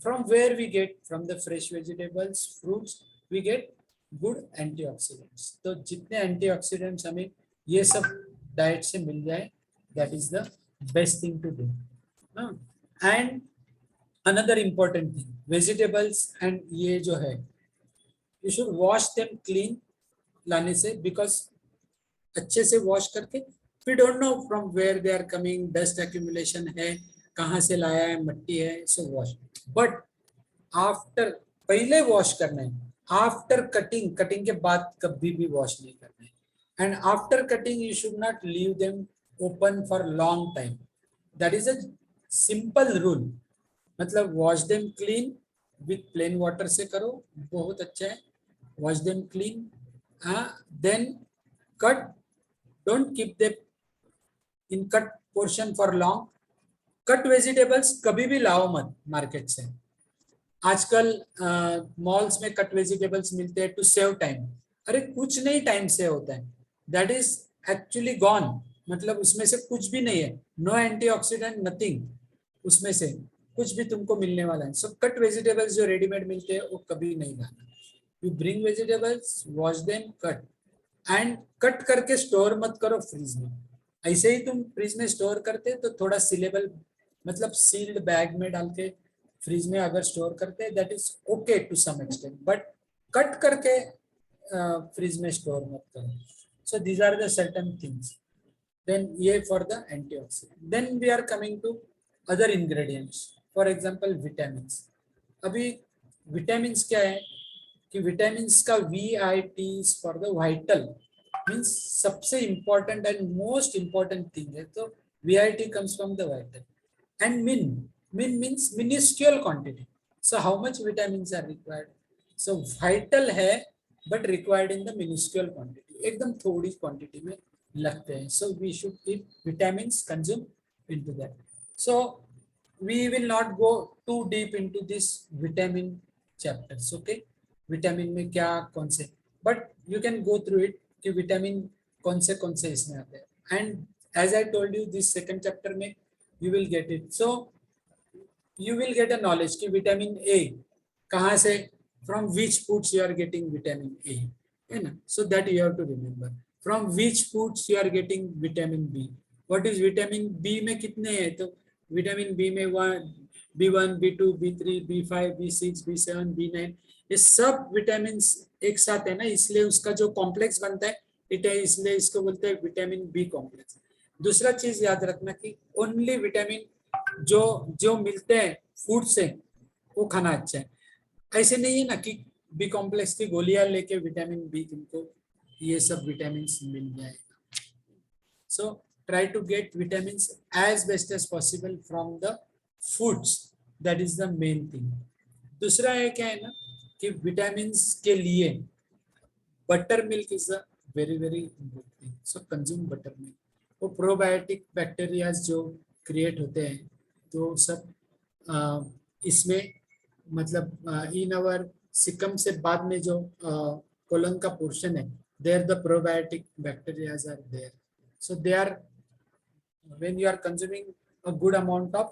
from where we get, from the fresh vegetables, fruits, we get good antioxidants. तो जितने antioxidants हमें ये सब diet से मिल जाए, that is the best thing to do. And another important thing, vegetables and ये जो है, you should wash them clean लाने से, because अच्छे से वॉश करके, we don't know from where they are coming, dust accumulation है, कहाँ से लाया है, मट्टी है, so wash. but after, पहले वॉश करना है, आफ्टर कटिंग, कटिंग के बाद कभी भी वॉश नहीं करना है, and after cutting you should not leave them open for long time. that is a simple rule. मतलब wash them clean with plain water से करो, बहुत अच्छा है. wash them clean, then cut. Don't keep them in cut portion for long. Cut vegetables कभी भी लाओ मत मार्केट से. आजकल मॉल्स में कट वेजिटेबल्स मिलते हैं टू सेव टाइम. अरे कुछ नहीं टाइम से होता है, दैट इज एक्चुअली गॉन. मतलब उसमें से कुछ भी नहीं है, नो एंटीऑक्सीडेंट, नथिंग उसमें से. कुछ भी तुमको मिलने वाला है. सो कट वेजिटेबल्स जो रेडीमेड मिलते हैं वो कभी नहीं लाना. You bring vegetables, wash them, cut, and cut करके स्टोर मत करो फ्रीज में. ऐसे ही तुम फ्रीज में स्टोर करते तो थोड़ा सीलेबल मतलब सील्ड बैग में डाल के फ्रीज में अगर स्टोर करते हैं that is okay to some extent, but cut करके फ्रीज में स्टोर मत करो. So these are the certain things. Then ये for the antioxidant. Then we are coming to other ingredients. For example, vitamins. अभी vitamins क्या है कि vitamins का VIT is for the vital, means सबसे important and most important thing है. तो VIT comes from the vital. And min means minuscule quantity. So how much vitamins are required? So vital है but required in the minuscule quantity. एकदम थोड़ी quantity में लगते हैं. So we should keep vitamins consume into that. So we will not go too deep into this vitamin chapters. Okay, vitamin में क्या कौन से, but you can go through it कि vitamin कौन से इसमें आते हैं. And as I told you, this second chapter में you will get it. So you will get a knowledge कि vitamin A कहाँ से, from which foods you are getting vitamin A, है ना. So that you have to remember. From which foods you are getting vitamin B. What is vitamin B में कितने हैं? तो vitamin B में B1, B2, B3, B5, B6, B7, B9 ये सब vitamin एक साथ है ना, इसलिए उसका जो कॉम्प्लेक्स बनता है इसलिए इसको बोलते हैं विटामिन बी कॉम्प्लेक्स. दूसरा चीज याद रखना कि ओनली विटामिन जो मिलते हैं फूड से वो खाना अच्छा है. ऐसे नहीं है ना कि बी कॉम्प्लेक्स की गोलियां लेके विटामिन बी तुमको ये सब विटामिन मिल जाएगा. So try to get vitamin as best as possible from the foods. That is the main thing. दूसरा है क्या है ना कि विटामिन के लिए buttermilk is a very very good thing. So consume buttermilk. वो प्रोबायोटिक बैक्टीरियाज जो क्रिएट होते हैं तो सब इसमें मतलब इन आवर सिकम से बाद में जो कोलन का पोर्शन है there the probiotic bacteria are there. So they are, when you are consuming a good amount of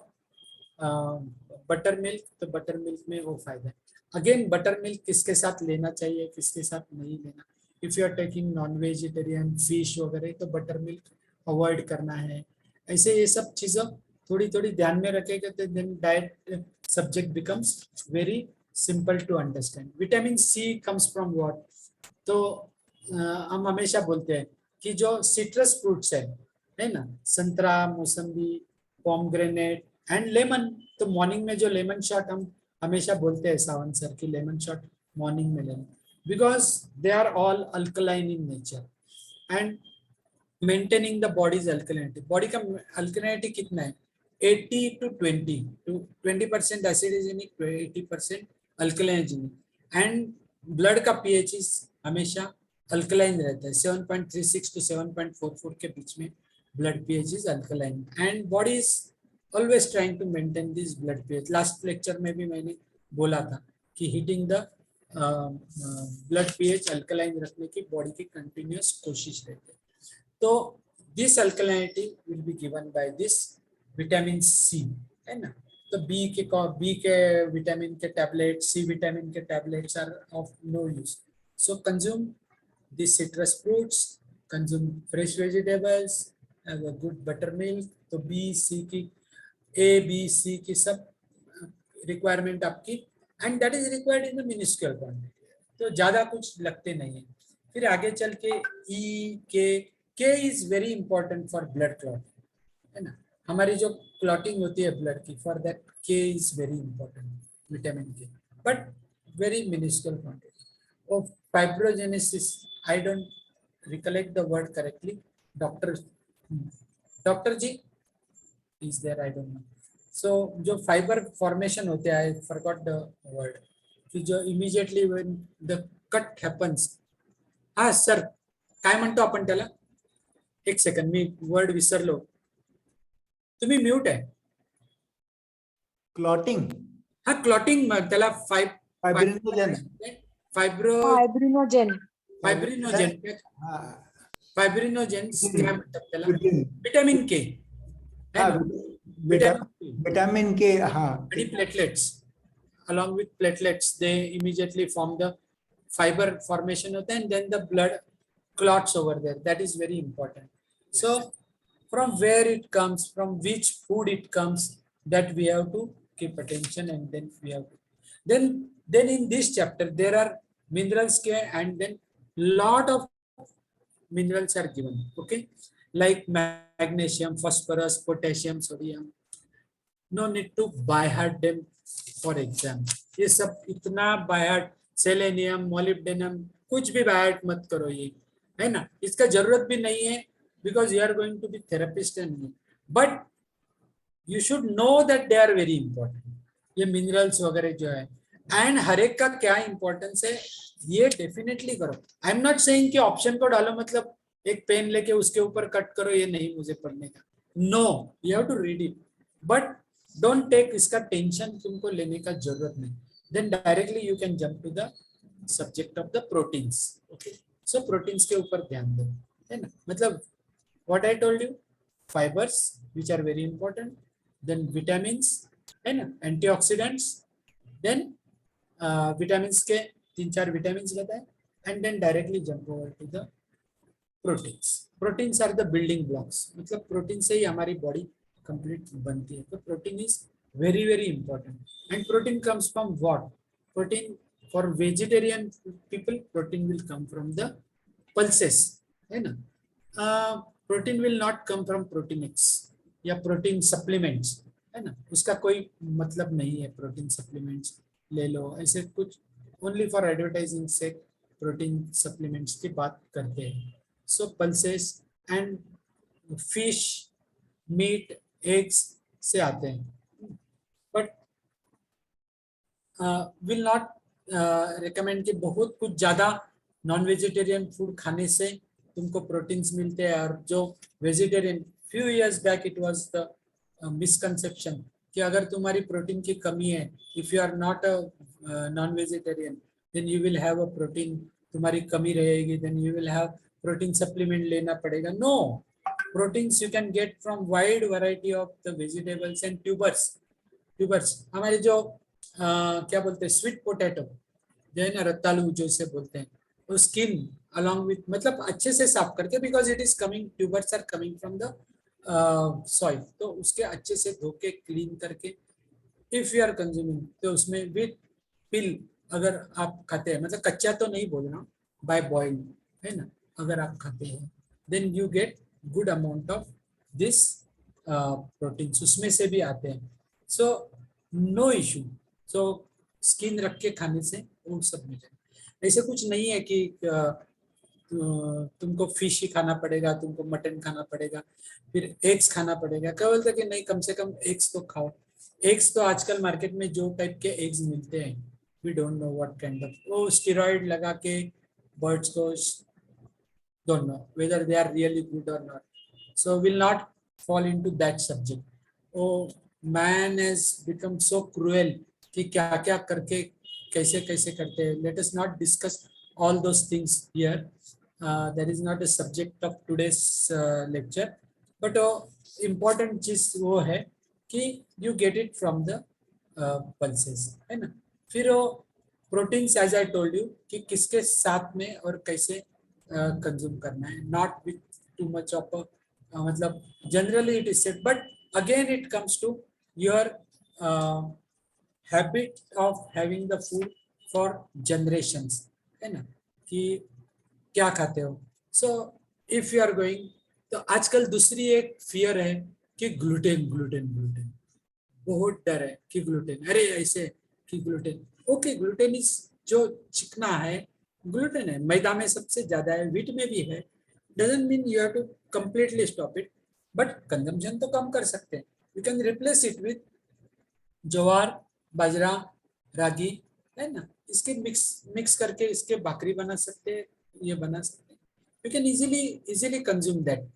buttermilk, तो buttermilk में वो फायदा है. Again buttermilk किसके साथ लेना चाहिए किसके साथ नहीं लेना. If you are taking non-vegetarian fish वगैरह तो buttermilk avoid करना है. ऐसे ये सब चीज़ें थोड़ी थोड़ी ध्यान में रखेगा तो then diet subject becomes very simple to understand. Vitamin C comes from what? तो हम हमेशा बोलते हैं कि जो सिट्रस फ्रूट्स है ना, संतरा, मौसम्बी, पॉमग्रेनेट एंड लेमन. तो मॉर्निंग में जो लेमन शॉट हम हमेशा बोलते हैं सावन सर की लेमन शॉट मॉर्निंग में लेना, because they are all alkaline in nature and maintaining the body's alkalinity. Body का अल्कलिनिटी कितना है? 80 to 20% acidic, 80% alkalinic. And blood का पीएच इज हमेशा अल्कलाइन रहता है. 7.36 to 7.44 के बीच में blood pH is alkaline and body is always trying to maintain this blood pH. Last lecture में भी मैंने बोला था कि heating the blood pH alkaline रखने की बॉडी की कंटिन्यूस कोशिश रहती है. तो this alkalinity will be given by this vitamin C, है ना. तो बी के विटामिन के टैबलेट, सी विटामिन के tablets are of no use. So consume these citrus fruits, consume fresh vegetables, have a good buttermilk. तो B, C की A, B, C की सब requirement आपकी and that is required in the minuscule quantity. तो ज़्यादा कुछ लगते नहीं है. फिर आगे चल के E, K is very important for blood clotting, है ना. हमारी जो clotting होती है blood की, for that K is very important, vitamin K, but very minuscule quantity. Of fibrogenesis, I don't recollect the word correctly. Doctor G is there, I don't know. So जो fiber formation होते हैं, I forgot the word. कि जो immediately when the cut happens. हाँ sir, काय म्हणतो आपण त्याला? एक सेकंड मी वर्ड विसरलो. तुम्ही म्यूट आहे. क्लॉटिंग. हाँ क्लॉटिंग त्याला fibrinogen. Fibrinogen. Fibrinogen fibrinogen Hmm. क्या म्हणतात त्याला? विटामिन के. बेटा विटामिन के विटामिन के, हाँ, आणि platelets, along with platelets they immediately form the fiber formation होता है, and then the blood clots over there. That is very important. So from where it comes, from which food it comes, that we have to keep attention, and then we have to then in this chapter there are minerals के, and then lot of minerals are given, okay, like magnesium, phosphorus, potassium, sodium. No need to by heart them for exam. ये सब इतना by heart, selenium, molybdenum, कुछ भी by heart मत करो, ये है ना, इसका जरूरत भी नहीं है, because you are going to be therapist and but you should know that they are very important. ये मिनरल्स वगैरह जो है, एंड हर एक का क्या इंपॉर्टेंस है ये डेफिनेटली करो. आई एम नॉट सेइंग कि ऑप्शन को डालो मतलब एक पेन लेके उसके ऊपर कट करो, ये नहीं मुझे पढ़ने का. No, you have to read it, but don't take इसका टेंशन, तुमको लेने का जरूरत नहीं. Then directly you can jump to the subject of the proteins. Okay, so proteins के ऊपर ध्यान दो, है ना. मतलब what I told you, fibres which are very important, then vitamins, है ना, एंटीऑक्सीडेंट्स, देन विटामिन्स के 3-4 विटामिन्स बताए, and then directly jump over to the proteins. Proteins are the building blocks, मतलब प्रोटीन से ही हमारी बॉडी कंप्लीट बनती है. तो protein is very very important. And protein comes from what? Protein for vegetarian people, protein will come from the pulses, है ना. Protein will not come from protein x या protein supplements, है ना, उसका कोई मतलब नहीं है. प्रोटीन सप्लीमेंट्स ले लो ऐसे कुछ, ओनली फॉर एडवर्टाइजिंग से प्रोटीन सप्लीमेंट्स की बात करते हैं. So pulses and fish, meat, eggs से आते हैं, बट विल नॉट रिकमेंड कि बहुत कुछ ज़्यादा नॉन वेजिटेरियन फूड खाने से तुमको प्रोटीन्स मिलते हैं. और जो vegetarian, few years back it was the misconception कि अगर तुम्हारी प्रोटीन की कमी है, if you are not a non vegetarian, then you will have a protein, तुम्हारी कमी रहेगी, then you will have protein supplement लेना पड़ेगा. No, proteins you can get from wide variety of the vegetables and tubers. हमारे जो क्या बोलते हैं, स्वीट पोटैटो जो है ना, रत्तालू जो इसे बोलते हैं, वो स्किन अलॉन्ग विथ, मतलब अच्छे से साफ करके, because it is coming, tubers are coming from the soil, तो उसके अच्छे से धो के क्लीन करके इफ यू आर कंज्यूमिंग, तो उसमें विथ पिल अगर आप खाते हैं, मतलब कच्चा तो नहीं बोल रहा हूँ, बाय बॉइल, है ना, अगर आप खाते हैं, then you get good amount of this proteins, उसमें से भी आते हैं. So no issue. So skin रख के खाने से वो सब मिल जाए. ऐसे कुछ नहीं है कि तुमको फिश ही खाना पड़ेगा, तुमको मटन खाना पड़ेगा, फिर एग्स खाना पड़ेगा. क्या बोलते कि नहीं, कम से कम एग्स तो खाओ. एग्स तो आजकल मार्केट में जो टाइप के एग्स मिलते हैं, we don't know what kind of, वो स्टेरॉइड लगा के बर्ड्स को, don't know whether they are really good or not. So will not fall into that subject. Oh, man has become so cruel कि क्या क्या करके कैसे कैसे करते हैं. Let us not discuss all those things here. That is not a subject of today's lecture. But important चीज वो है कि you get it from the pulses, है ना. फिर वो proteins, as I told you, कि किसके साथ में और कैसे कंज्यूम करना है, not with too much of मतलब generally it is said, but again it comes to your habit of having the food for generations, है ना, कि क्या खाते हो. So if you are going, तो आजकल दूसरी एक फियर है कि ग्लूटेन ग्लूटेन ग्लूटेन, बहुत डर है कि ग्लूटेन, अरे ऐसे कि ग्लूटेन. ओके, ग्लूटेन इज जो चिकना है, ग्लूटेन है, मैदा में सबसे ज्यादा है, व्हीट में भी है, doesn't mean you have to completely stop it, but consumption तो कम कर सकते हैं. You can replace it with jowar, bajra, ragi, है ना, इसके मिक्स करके इसके भाकरी बना सकते हैं, ये बना सकते हैं. You can easily consume that.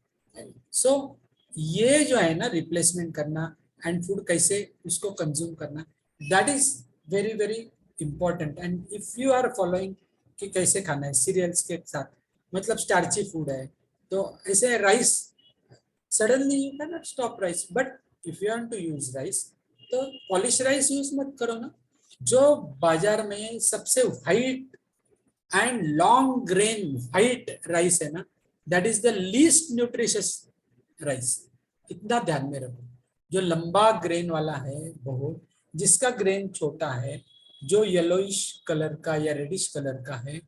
So ये जो है ना, रिप्लेसमेंट करना एंड फूड कैसे उसको कंज्यूम करना, that is very very important. And if you are following कि कैसे खाना है सीरियल्स के साथ, मतलब स्टार्ची फूड है, तो ऐसे rice, suddenly you can not stop rice, but if you want to use rice तो पॉलिश राइस यूज मत करो ना। जो बाजार में सबसे white and long grain white rice है ना, that is the least nutritious rice. इतना ध्यान में रखो। जो लंबा ग्रेन वाला है बहुत, जिसका ग्रेन छोटा है, जो येलोइश कलर का या रेडिश कलर का है,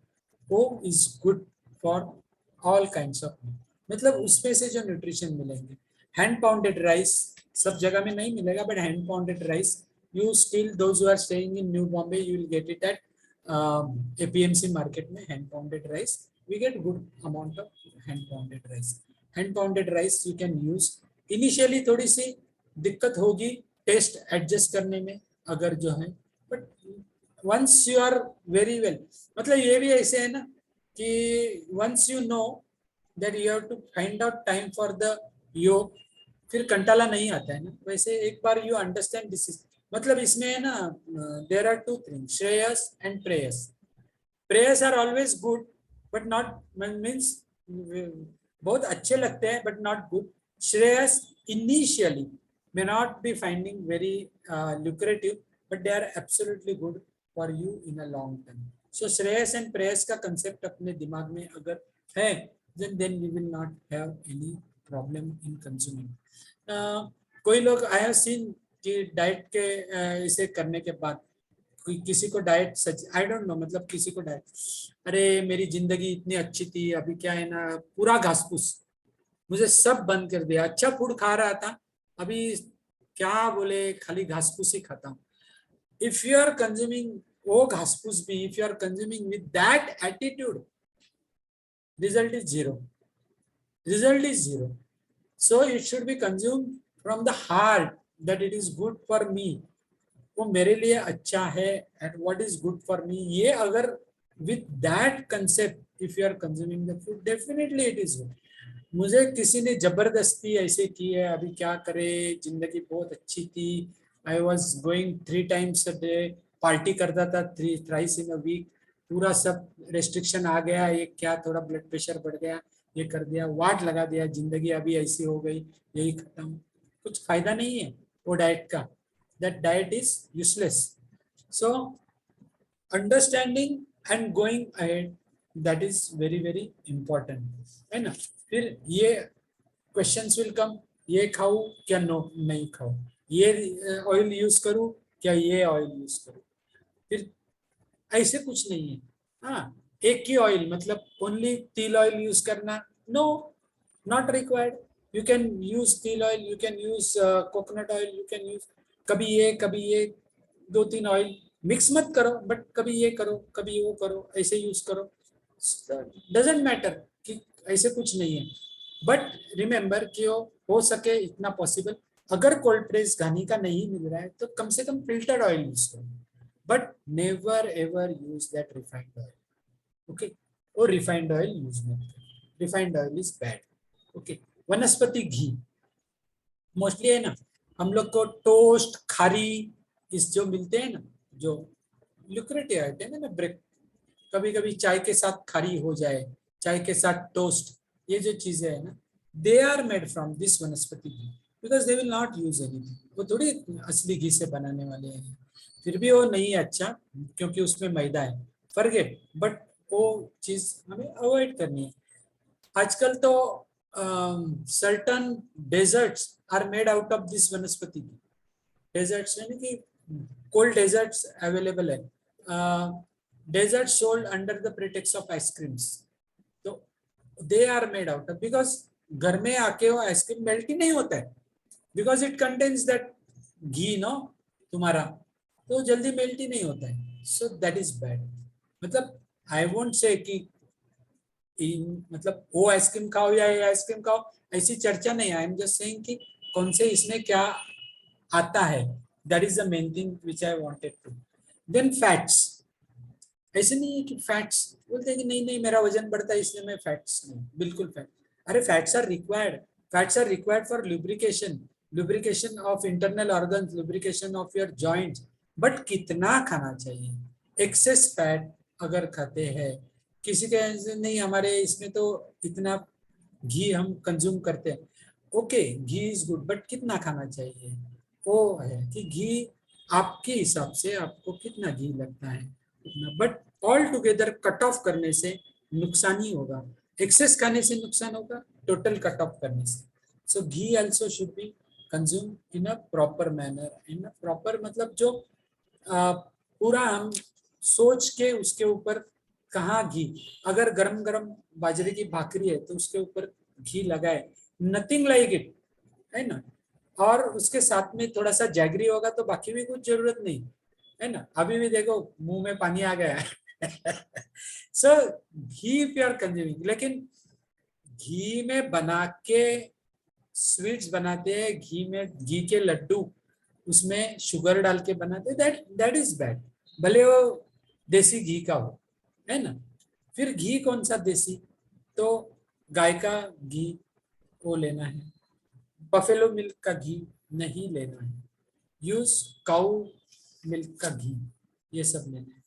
वो is good for all kinds of, मतलब उसमें से जो न्यूट्रिशन मिलेंगे। हैंड पाउंडेड राइस सब जगह में नहीं मिलेगा, but hand pounded rice you still, those who are staying in New Bombay, you will get it at APMC market में hand pounded rice. We get good amount of hand pounded rice. Hand pounded rice you can use. Initially थोड़ी सी दिक्कत होगी test adjust करने में अगर जो है, but once you are very well, मतलब ये भी ऐसे है ना कि once you know that you have to find out time for the योग, फिर कंटाला नहीं आता है ना। वैसे एक बार यू अंडरस्टैंड दिस इज, मतलब इसमें है ना, देयर आर टू थिंग्स, श्रेयस एंड प्रेयस। प्रेयस are always good but not means बहुत अच्छे लगते हैं बट नॉट गुड। श्रेयस initially may not be finding very lucrative, but they are absolutely good for you in a long term. So श्रेयस and प्रेयस का कंसेप्ट अपने दिमाग में अगर है, then we will not have any problem in consuming. कोई लोग आई हैव सीन कि डाइट के इसे करने के बाद किसी को diet such, I don't know, मतलब किसी को डाइट, अरे मेरी जिंदगी इतनी अच्छी थी, अभी क्या है ना पूरा घास फूस, मुझे सब बंद कर दिया, अच्छा फूड खा रहा था, अभी क्या बोले खाली घास फूस ही खाता हूँ। इफ यू आर कंज्यूमिंग वो घास फूस भी, if you are consuming with that attitude, result is zero. Result is zero. So it should be consumed from the heart that it is good for me. वो मेरे लिए अच्छा है and what is good for me. ये अगर with that concept if you are consuming the food, definitely it is good. मुझे किसी ने जबरदस्ती ऐसे की है, अभी क्या करे, जिंदगी बहुत अच्छी थी, I was going 3 times a day, party करता था 3 thrice in a week, पूरा सब रेस्ट्रिक्शन आ गया, ये क्या थोड़ा ब्लड प्रेशर बढ़ गया, ये कर दिया, वाट लगा दिया, जिंदगी अभी ऐसी हो गई, यही खत्म, कुछ फायदा नहीं है वो डाइट का। That diet is useless. So understanding and going ahead, that is very very important, है ना। फिर ये क्वेश्चंस विल कम, ये खाऊं क्या नो नहीं खाऊं, ये ऑयल यूज करूं क्या ये ऑयल यूज करूं। फिर ऐसे कुछ नहीं है, हाँ एक ही ऑयल, मतलब ओनली तिल ऑयल यूज करना, no, not required. You can use तिल oil, you can use coconut oil, you can use कभी ये 2-3 ऑयल मिक्स मत करो, बट कभी ये करो कभी वो करो, ऐसे यूज करो, डजेंट मैटर कि ऐसे कुछ नहीं है। बट रिमेंबर कि हो सके इतना पॉसिबल, अगर कोल्ड प्रेस घानी का नहीं मिल रहा है तो कम से कम फिल्टर्ड ऑयल यूज करो, but never ever use that refined oil. Okay, और refined oil use मत करो, refined oil is bad. Okay, वनस्पति घी मोस्टली है ना, हम लोग को टोस्ट खारी इस जो मिलते हैं ना, जो ल्यूक्रेटिव आइटम है ना, ब्रेक, कभी कभी चाय के साथ खारी हो जाए, चाय के साथ टोस्ट, ये जो चीजें है ना, they are made from this वनस्पति घी, because they will not use anything, वो थोड़ी असली घी से बनाने वाले हैं। फिर भी वो नहीं है अच्छा क्योंकि उसमें मैदा है, फॉरगेट, बट वो चीज हमें अवॉइड करनी है। आजकल तो certain desserts are made out of this वनस्पति। डेजर्ट्स यानी कि कोल्ड डेजर्ट्स अवेलेबल है, dessert sold under the pretext of ice creams, तो they are made out of, because घर में आके वो आइसक्रीम मेल्ट ही नहीं होता है, because it contains that ghee no तुम्हारा, तो जल्दी मेल्ट ही नहीं होता है। So that is bad. मतलब आई वोंट से कि मतलब वो आइसक्रीम खाओ या ये आइसक्रीम खाओ, ऐसी चर्चा नहीं। आई एम जस्ट सेइंग कि कौन से इसमें क्या आता है, that is the main thing which I wanted to. Then fats, ऐसे नहीं है कि फैट्स बोलते हैं कि नहीं नहीं मेरा वजन बढ़ता है इसलिए मैं फैट्स नहीं, बिल्कुल फैट, अरे fats are required, fats are required for lubrication, lubrication of internal organs, lubrication of your joints, but कितना खाना चाहिए। एक्सेस फैट अगर खाते हैं, किसी के नहीं हमारे इसमें तो इतना घी हम कंज्यूम करते हैं, okay ghee is good, but कितना खाना चाहिए, वो है कि घी आपके हिसाब से आपको कितना घी लगता है उतना, but all together cut off करने से नुकसान ही होगा, एक्सेस खाने से नुकसान होगा, टोटल कट ऑफ करने से। So ghee also should be consume in a proper manner, in a proper मतलब जो पूरा हम सोच के उसके ऊपर, कहाँ घी, अगर गरम गरम बाजरे की भाकरी है तो उसके ऊपर घी लगाए, नथिंग लाइक इट, है ना। और उसके साथ में थोड़ा सा जैगरी होगा तो बाकी भी कुछ जरूरत नहीं, है ना। अभी भी देखो मुंह में पानी आ गया है। सो घी इफ यू आर कंज्यूमिंग, लेकिन घी में बना के स्वीट्स बनाते हैं, घी में घी के लड्डू उसमें शुगर डाल के बनाते हैं, दैट दैट इज बैड, भले वो देसी घी का हो, है ना। फिर घी कौन सा देसी, तो गाय का घी वो लेना है, बफेलो मिल्क का घी नहीं लेना है, यूज काउ मिल्क का घी, ये सब लेना है।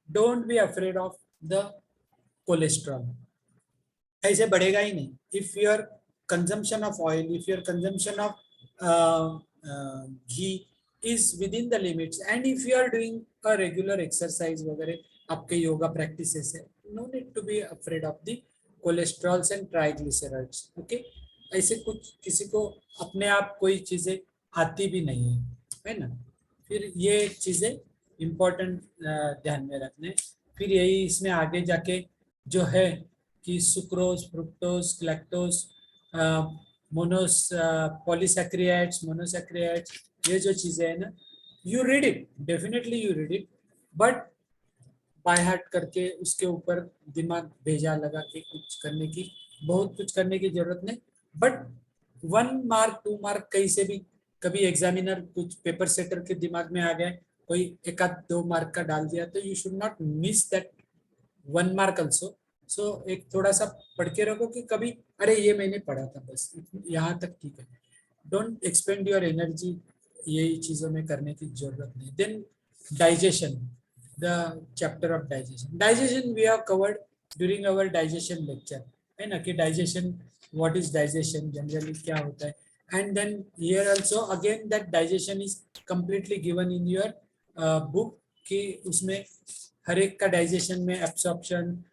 Don't be afraid of the cholesterol, ऐसे बढ़ेगा ही नहीं। If your consumption of oil, if your consumption of ghee is within the limits, and if you are doing a regular exercise वगैरह आपके योगा प्रैक्टिसेस है, no need to be afraid of the cholesterols and triglycerides, okay. ऐसे कुछ किसी को अपने आप कोई चीजें आती भी नहीं है ना। फिर ये चीजें इंपॉर्टेंट ध्यान में रखने। फिर यही इसमें आगे जाके जो है कि सुक्रोज, फ्रुक्टोज, लैक्टोज, मोनोस, पॉलीसैक्रियाइड्स, मोनोसैक्रियाइड्स, ये जो चीजें है ना, you read it, definitely you read it, but by heart करके उसके ऊपर दिमाग भेजा लगा के कुछ करने की, बहुत कुछ करने की जरूरत नहीं। बट 1 मार्क 2 मार्क कहीं से भी कभी एग्जामिनर कुछ पेपर सेटर के दिमाग में आ गए, कोई 1 आध 2 मार्क का डाल दिया, तो you should not miss that 1 mark also. So एक थोड़ा सा पढ़ के रखो कि कभी अरे ये मैंने पढ़ा था, बस यहाँ तक ठीक है। डोंट एक्सपेंड योर एनर्जी यही चीजों में करने की जरूरत नहीं। Then digestion, the chapter of digestion, digestion we have covered during our digestion lecture, है ना, कि digestion, what is digestion generally क्या होता है, and then here also again that digestion is completely given in your book, कि उसमें हर एक का डाइजेशन में एब्सॉर्प्शन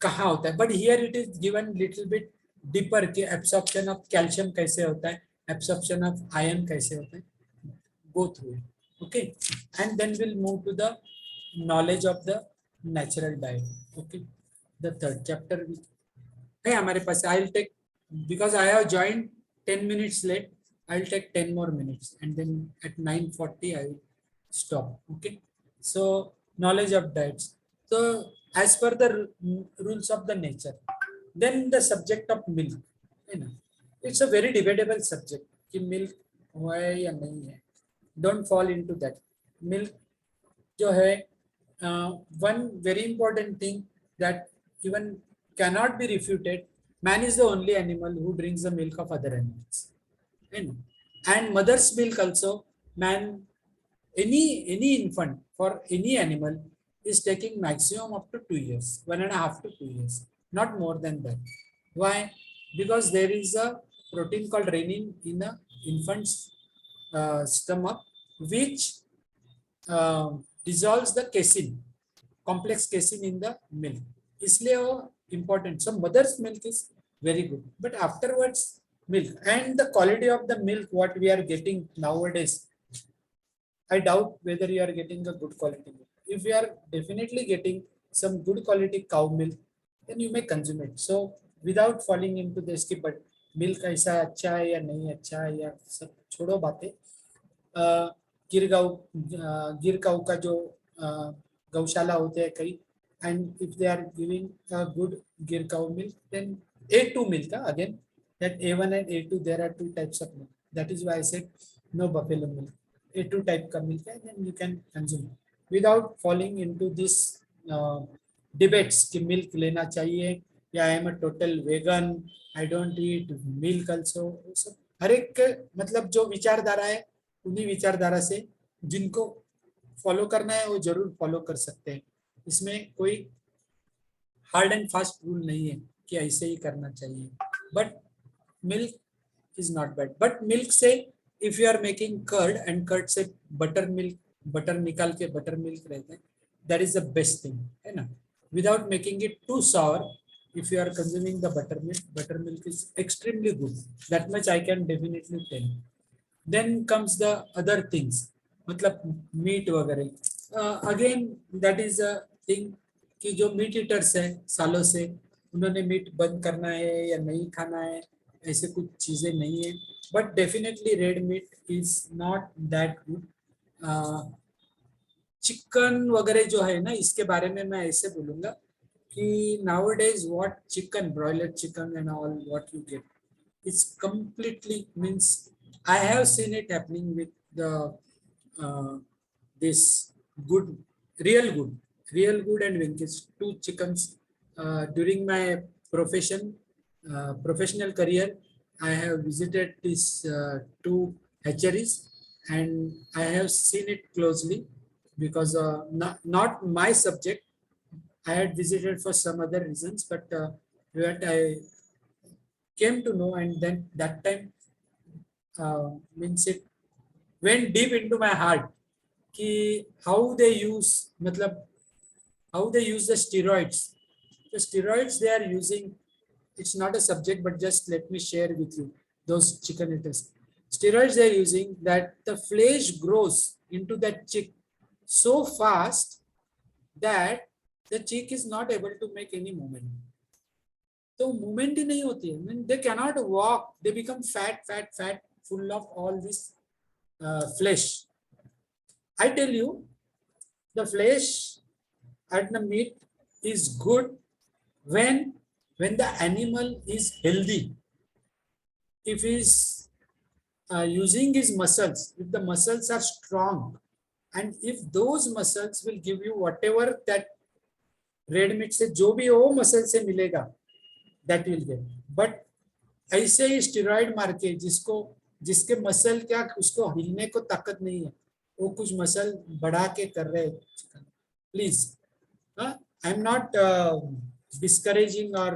कहाँ होता है, but here it is given little bit deeper कि एब्सॉर्प्शन ऑफ कैल्शियम कैसे होता है, एब्सॉर्प्शन ऑफ आयरन कैसे होता है, go through it, okay. And then will move to the knowledge of the natural diet, okay. The third chapter है हमारे पास, I will take, because I have joined 10 minutes late, I will take 10 more minutes and then at 9:40 I will stop, okay. So knowledge of diets, so as per the rules of the nature, then the subject of milk, है ना, it's a very debatable subject कि milk है या नहीं है, don't fall into that। milk जो है one very important thing that even cannot be refuted, man is the only animal who drinks the milk of other animals, and mother's milk also, man, any infant for any animal is taking maximum up to 2 years, 1.5 to 2 years, not more than that. Why? Because there is a protein called renin in the infant's stomach, which dissolves the casein, complex casein in the milk, इसलिए वो important। So mother's milk is very good, but afterwards milk and the quality of the milk what we are getting nowadays, I doubt whether you are getting a good quality milk. If you are definitely getting some good quality cow milk, then you may consume it, so without falling into this कि but milk ऐसा अच्छा है या नहीं अच्छा है, या सब छोड़ो बातें। गिर गाँव का जो गौशाला होते हैं कई, and if they are giving a good गिर cow milk, then A2 milk again, that A1 and A2, there are 2 types of milk, that is why I said no buffalo milk, A2 type का milk है, then you can consume without falling into this debates कि milk लेना चाहिए या I am a total vegan, I don't eat milk also। सब हर एक के मतलब जो विचारधारा है उन्हीं विचारधारा से जिनको फॉलो करना है वो जरूर फॉलो कर सकते हैं, इसमें कोई हार्ड एंड फास्ट रूल नहीं है कि ऐसे ही करना चाहिए। But milk is not bad. But milk से if you are making curd and curd से butter निकाल के butter milk रहता है, that is the best thing, है ना? Without making it too sour, if you are consuming the buttermilk is extremely good. That much I can definitely tell. Then comes the other things, मतलब meet वगैरह. Again that is a thing कि जो meet eaters है सालों से उन्होंने meet बंद करना है या नहीं खाना है, ऐसे कुछ चीजें नहीं है. But definitely red meat is not that good. Chicken वगैरह जो है ना, इसके बारे में मैं ऐसे बोलूंगा कि nowadays what chicken, broiler chicken and all what you get, it's completely means I have seen it happening with the this good, real good and Winkies, two chickens during my professional career. I have visited these two hatcheries and I have seen it closely because not my subject. I had visited for some other reasons, but what I came to know, and then that time means it went deep into my heart कि how they use, मतलब how they use the steroids. The steroids they are using, it's not a subject, but just let me share with you those chicken eaters. Steroids they are using, that the flesh grows into that chick so fast that the chick is not able to make any movement. तो movement ही नहीं होती है. I mean, they cannot walk. They become fat, full of all this flesh. I tell you, the flesh at the meat is good when the animal is healthy. If he's using his muscles, if the muscles are strong, and if those muscles will give you whatever that red meat से जो भी वो muscle से मिलेगा, that will get. But ऐसे ही steroid मार के जिसके मसल क्या उसको हिलने को ताकत नहीं है, वो कुछ मसल बढ़ा के कर रहे हैं. Please, I am not discouraging और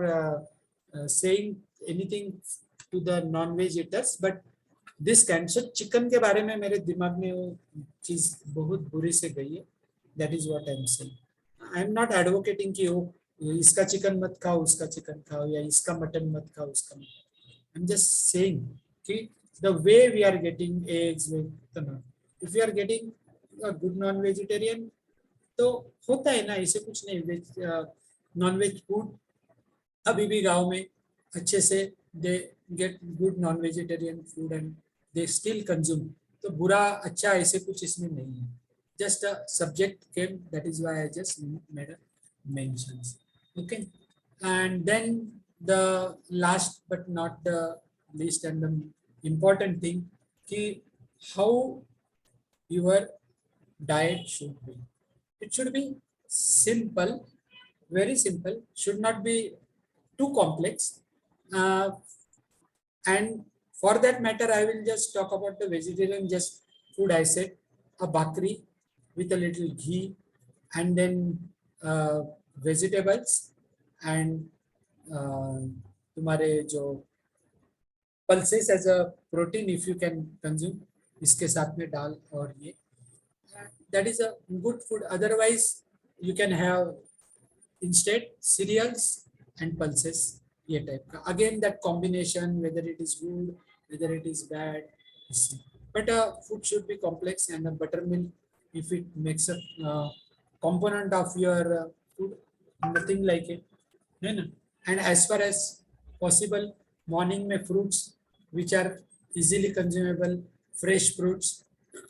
saying anything to the non veg eaters, but this cancer chicken के बारे में मेरे दिमाग में वो चीज बहुत बुरी से गई है. That is what I am saying. I am not advocating कि वो इसका चिकन मत खाओ, उसका चिकन खाओ, या इसका मटन मत खाओ, उसका मत. आई एम जस्ट सेइंग कि the way we are getting eggs with, if we are getting a good non-vegetarian, तो होता है ना, ऐसे कुछ नहीं. नॉन-वेज फूड अभी भी गांव में अच्छे से they get good non-vegetarian food and they still consume. तो बुरा अच्छा ऐसे कुछ इसमें नहीं है. Just a subject came, that is why I just made a mentions. Okay, and then the last but not the least and the important thing कि how your diet should be. It should be simple, very simple, should not be too complex. And for that matter, I will just talk about the vegetarian just food. I said a bakri with a little ghee, and then vegetables and तुम्हारे जो pulses as a protein if you can consume, इसके साथ में दाल और ये, that is a good food. Otherwise you can have instead cereals and pulses, ये type का. Again that combination, whether it is good, whether it is bad, but food should be complex. And a buttermilk, if it makes a component of your food, nothing like it, है ना. And as far as possible, morning में fruits which are easily consumable, fresh fruits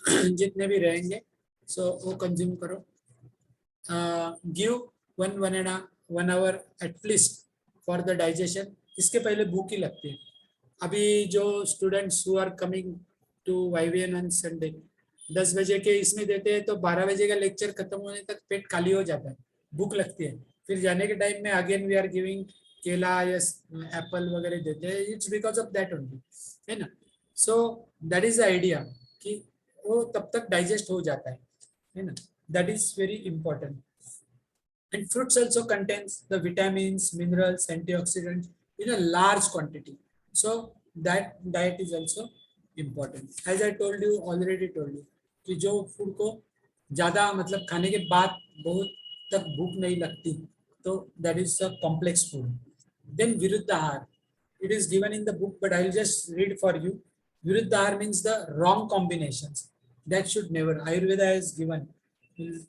जितने भी रहेंगे, so वो consume करो. Give 1 hour at least for the digestion. इसके पहले भूख ही लगती है. अभी जो students who are coming to YVN on Sunday 10 बजे के इसमें देते हैं, तो 12 बजे का लेक्चर खत्म होने तक पेट खाली हो जाता है, भूख लगती है. फिर जाने के टाइम में अगेन वी आर गिविंग केला या एप्पल वगैरह देते हैं. It's because of that only, है ना. So that is the idea कि वो तब तक डाइजेस्ट हो जाता है ना. That is very important. And fruits also contains the vitamins, minerals, antioxidants in a large quantity. So that diet is also important. As I told you, already told you कि जो फूड को ज़्यादा मतलब खाने के बाद बहुत तक भूख नहीं लगती, तो that is a complex food. Then viruddhahar, it is given in the book, but I'll just read for you. Viruddhahar means the wrong combinations. That should never. Ayurveda is given.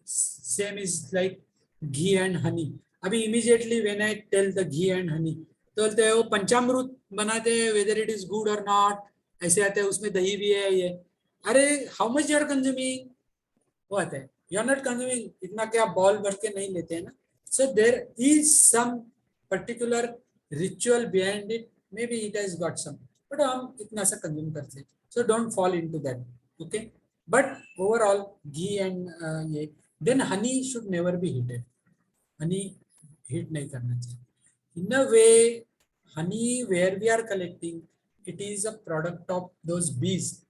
Same is like ghee and honey. अभी immediately when I tell the ghee and honey, तो बोलते हैं वो पंचामृत बनाते हैं, whether it is good or not. ऐसे आते हैं उसमें दही भी है ये. अरे how much you are consuming? वो आता है you are not consuming, इतना क्या बॉल भर के नहीं लेते हैं ना. So there is some particular ritual behind it. Maybe it has got some, but हम इतना सा कंज्यूम करते हैं. So don't fall into that. Okay. But overall ghee and ये, then honey should never be heated. Honey heat नहीं करना चाहिए. In a way, honey where we are collecting, it is a product of those bees,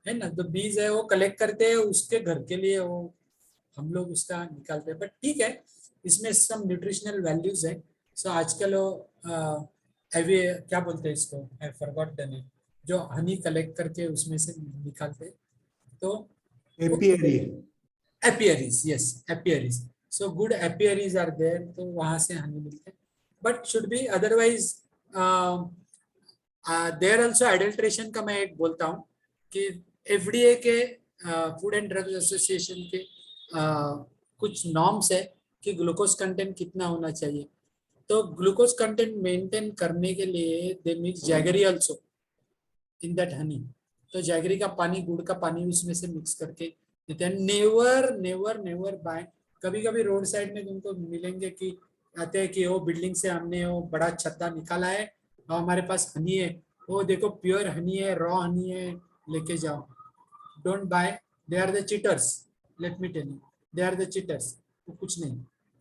है ना. तो बीज है वो कलेक्ट करते हैं उसके घर के लिए, वो हम लोग उसका निकालते हैं. बट ठीक है, इसमें सम न्यूट्रिशनल वैल्यूज है. सो आजकल वो अभी क्या बोलते हैं इसको, आई फॉरगॉट द नेम, जो हनी कलेक्ट करके उसमें से निकालते हैं. तो apiary, apiaries, yes apiaries. So good apiaries are there, तो वहां से हनी मिलते हैं. But should be otherwise there also adulteration का मैं एक बोलता हूँ कि एफडीए के फूड एंड ड्रग्स एसोसिएशन के कुछ नॉर्म्स है कि ग्लूकोज कंटेंट कितना होना चाहिए. तो ग्लूकोज कंटेंट मेंटेन करने के लिए they mix jaggery also in that honey. तो जैगरी का पानी, गुड़ का पानी उसमें से मिक्स करके देते हैं. Never never never buy. कभी कभी रोड साइड में तुमको मिलेंगे कि आते हैं कि वो बिल्डिंग से हमने वो बड़ा छत्ता निकाला है और हमारे पास हनी है, वो देखो प्योर हनी है, रॉ हनी है, लेके जाओ. Don't buy, they are the cheaters. Let me tell you, they are the cheaters. वो कुछ नहीं,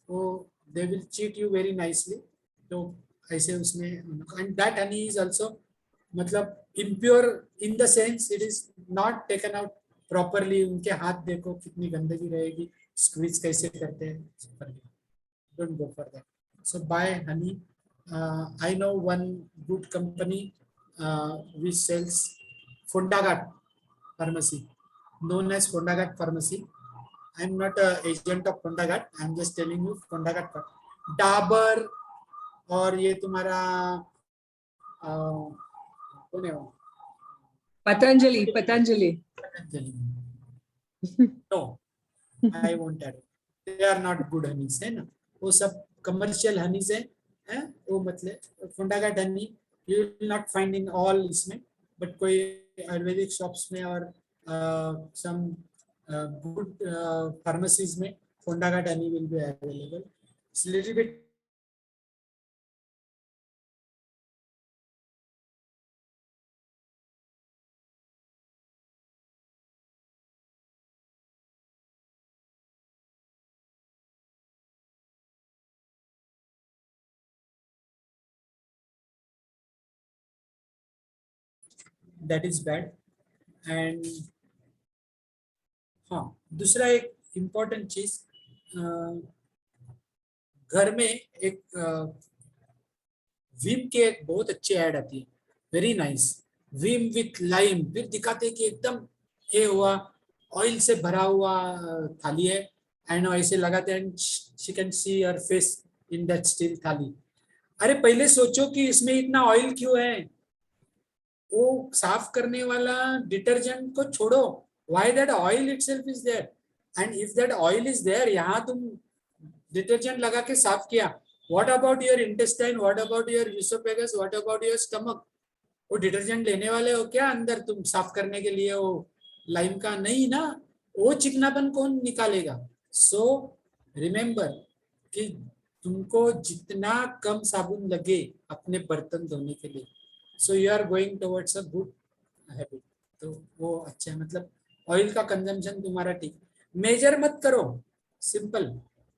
वो they will cheat you very nicely. तो ऐसे उसमें, and that honey is also मतलब impure in the sense it is not taken out properly. उनके हाथ देखो कितनी गंदगी रहेगी, स्क्वीज कैसे करते हैं. Don't go for that. So buy honey. I know one good company which sells Fondagat Pharmacy, known as Fondagat Pharmacy. I am not an agent of Fondagat. I am just telling you Fondagat. Dabur और ये तुम्हारा कौन है वो? Patanjali. Patanjali. No, I won't add. They are not good honeys, है ना. वो सब commercial honeys है. वो मतलब फुंडागाट honey you will not find in all इसमें, बट कोई आयुर्वेदिक शॉप्स में और सम गुड फार्मेसीज में फुंडागाट honey will be available. It's little bit that is bad. And हाँ, दूसरा एक इम्पोर्टेंट चीज, घर में एक विम के एक बहुत अच्छी ऐड आती है, very nice, Vim with lime. फिर दिखाते कि एकदम ये हुआ ऑयल से भरा हुआ थाली है, एंड ऐसे लगाते हैं, she can see your face in that steel थाली. अरे पहले सोचो कि इसमें इतना ऑयल क्यों है. वो साफ करने वाला डिटर्जेंट को छोड़ो, why that oil itself is there. And if that oil is there, यहाँ तुम डिटर्जेंट लगा के साफ किया, what about your intestine, what about your oesophagus, what about your stomach. वो डिटर्जेंट लेने वाले हो क्या अंदर तुम साफ करने के लिए वो लाइम का? नहीं ना, वो चिकनापन कौन निकालेगा. सो रिमेम्बर कि तुमको जितना कम साबुन लगे अपने बर्तन धोने के लिए, so you are going towards a good habit. तो वो अच्छा है, मतलब ऑयल का कंजम्पशन तुम्हारा ठीक. मेजर मत करो, सिंपल,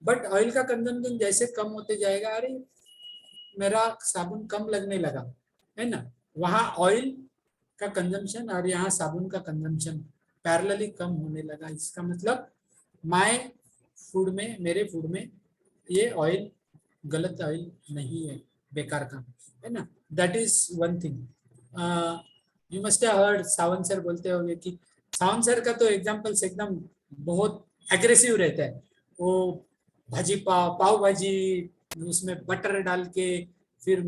बट ऑयल का कंजम्पशन जैसे कम होते जाएगा, अरे मेरा साबुन कम लगने लगा, है ना, वहाँ ऑयल का कंजम्पशन और यहाँ साबुन का कंजम्पशन पैरेलली कम होने लगा. इसका मतलब माय फूड में, मेरे फूड में ये ऑयल गलत ऑयल नहीं है, बेकार का, है ना. That is one thing. You must have heard Sawant sir बोलते होंगे कि सावंत सर का तो एग्जांपल्स एकदम बहुत एग्रेसिव रहता है। वो भाजी पाव भाजी उसमें बटर डाल के फिर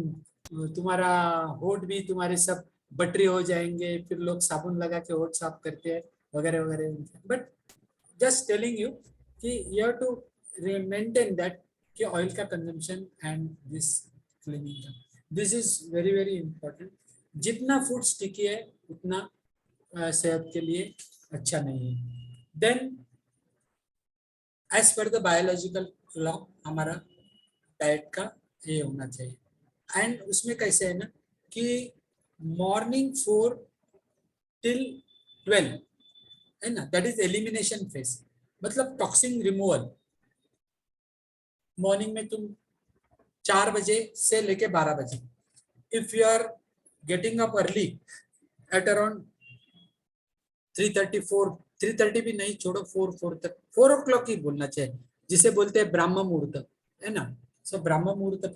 तुम्हारा होठ भी तुम्हारे सब बटरी हो जाएंगे, फिर लोग साबुन लगा के होठ साफ करते हैं वगैरह वगैरह। बट जस्ट टेलिंग यू कि you have to maintain that कि ऑयल का कंजम्पशन एंड दिस क्लीनिंग का, this is very very important. जितना फूड स्टिकी है उतना सेहत के लिए अच्छा नहीं है। Then as per the biological clock हमारा डाइट का ये होना चाहिए। एंड उसमें कैसे है ना कि मॉर्निंग 4 till 12 है ना, दैट इज एलिमिनेशन फेज, मतलब टॉक्सिन रिमूवल। मॉर्निंग में तुम 4 बजे से लेके 12 बजे, if you are getting up early at around 3:30 4, 3:30 भी नहीं छोड़ो, 4 तक, 4 o'clock ही बोलना चाहिए, जिसे बोलते हैं ब्राह्म मुहूर्त है ना। सो ब्राह्म मुहूर्त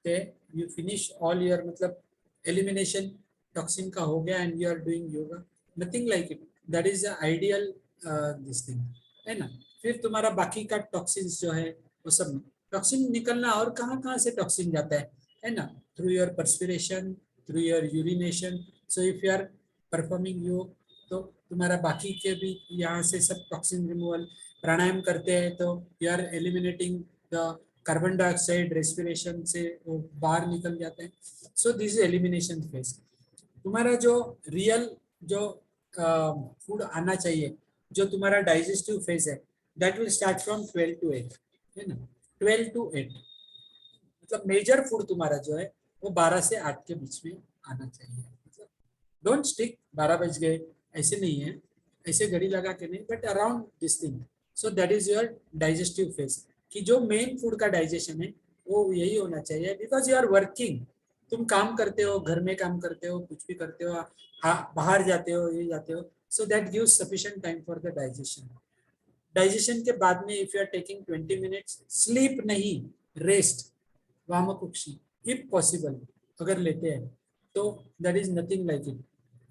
पे यू फिनिश ऑल योर मतलब एलिमिनेशन टॉक्सिन का हो गया and you are doing yoga, nothing like it, that is the ideal this thing है ना। फिर तुम्हारा बाकी का टॉक्सिन्स जो है वो सब टॉक्सिन निकलना, और कहाँ कहाँ से टॉक्सिन जाता है ना, through your perspiration, through your urination. So if you are performing योग तो तुम्हारा बाकी के भी यहाँ से सब टॉक्सिन रिमूवल, प्राणायाम करते हैं तो you are eliminating the carbon dioxide respiration से वो बाहर निकल जाते हैं। So this is elimination phase. तुम्हारा जो रियल जो फूड आना चाहिए, जो तुम्हारा डाइजेस्टिव फेज है, that will start from 12 to 8 है ना। 12 to 8 मतलब मेजर फूड तुम्हारा जो है वो 12 से 8 के बीच में आना चाहिए। मतलब डोंट स्टिक 12 बज गए, ऐसे नहीं है, ऐसे घड़ी लगा के नहीं, but around this thing. So that is your digestive phase, कि जो मेन फूड का डाइजेशन है वो यही होना चाहिए, बिकॉज यू आर वर्किंग, तुम काम करते हो, घर में काम करते हो, कुछ भी करते हो, बाहर जाते हो, ये जाते हो, so that gives sufficient time for the digestion. Digestion के बाद में if you are taking 20 minutes sleep नहीं, रेस्ट, वामकुक्षी इफ पॉसिबल अगर लेते हैं तो that is nothing like it.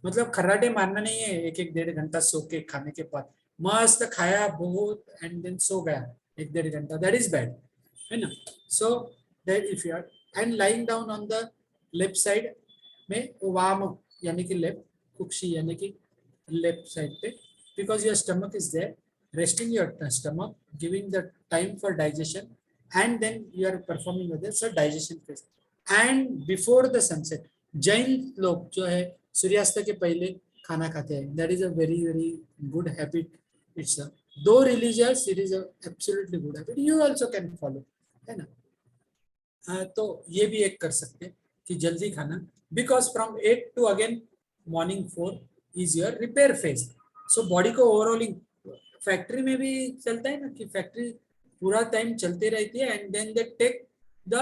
मतलब खर्राटे मारना नहीं है, एक एक 1.5 घंटा सो के खाने के बाद मस्त खाया बहुत एंड देन सो गया 1-1.5 घंटा, दैट इज बैड है ना। So that if you are and lying down on the left side में वाम यानी कि लेफ्ट कुक्षी यानी कि लेफ्ट साइड पे, बिकॉज योर स्टमक इज देयर, resting your stomach, giving the time for digestion, and then you are performing with this digestion phase. And before the sunset, Jain लोग जो है सूर्यास्त के पहले खाना खाते हैं, that is a very very good habit. It's a though religious, it is a absolutely good habit. You also can follow, है ना। तो ये भी एक कर सकते हैं कि जल्दी खाना, because from 8 to again morning 4 is your repair phase. So body को ओवरऑलिंग, फैक्ट्री में भी चलता है ना कि फैक्ट्री पूरा टाइम चलती रहती है and then they take the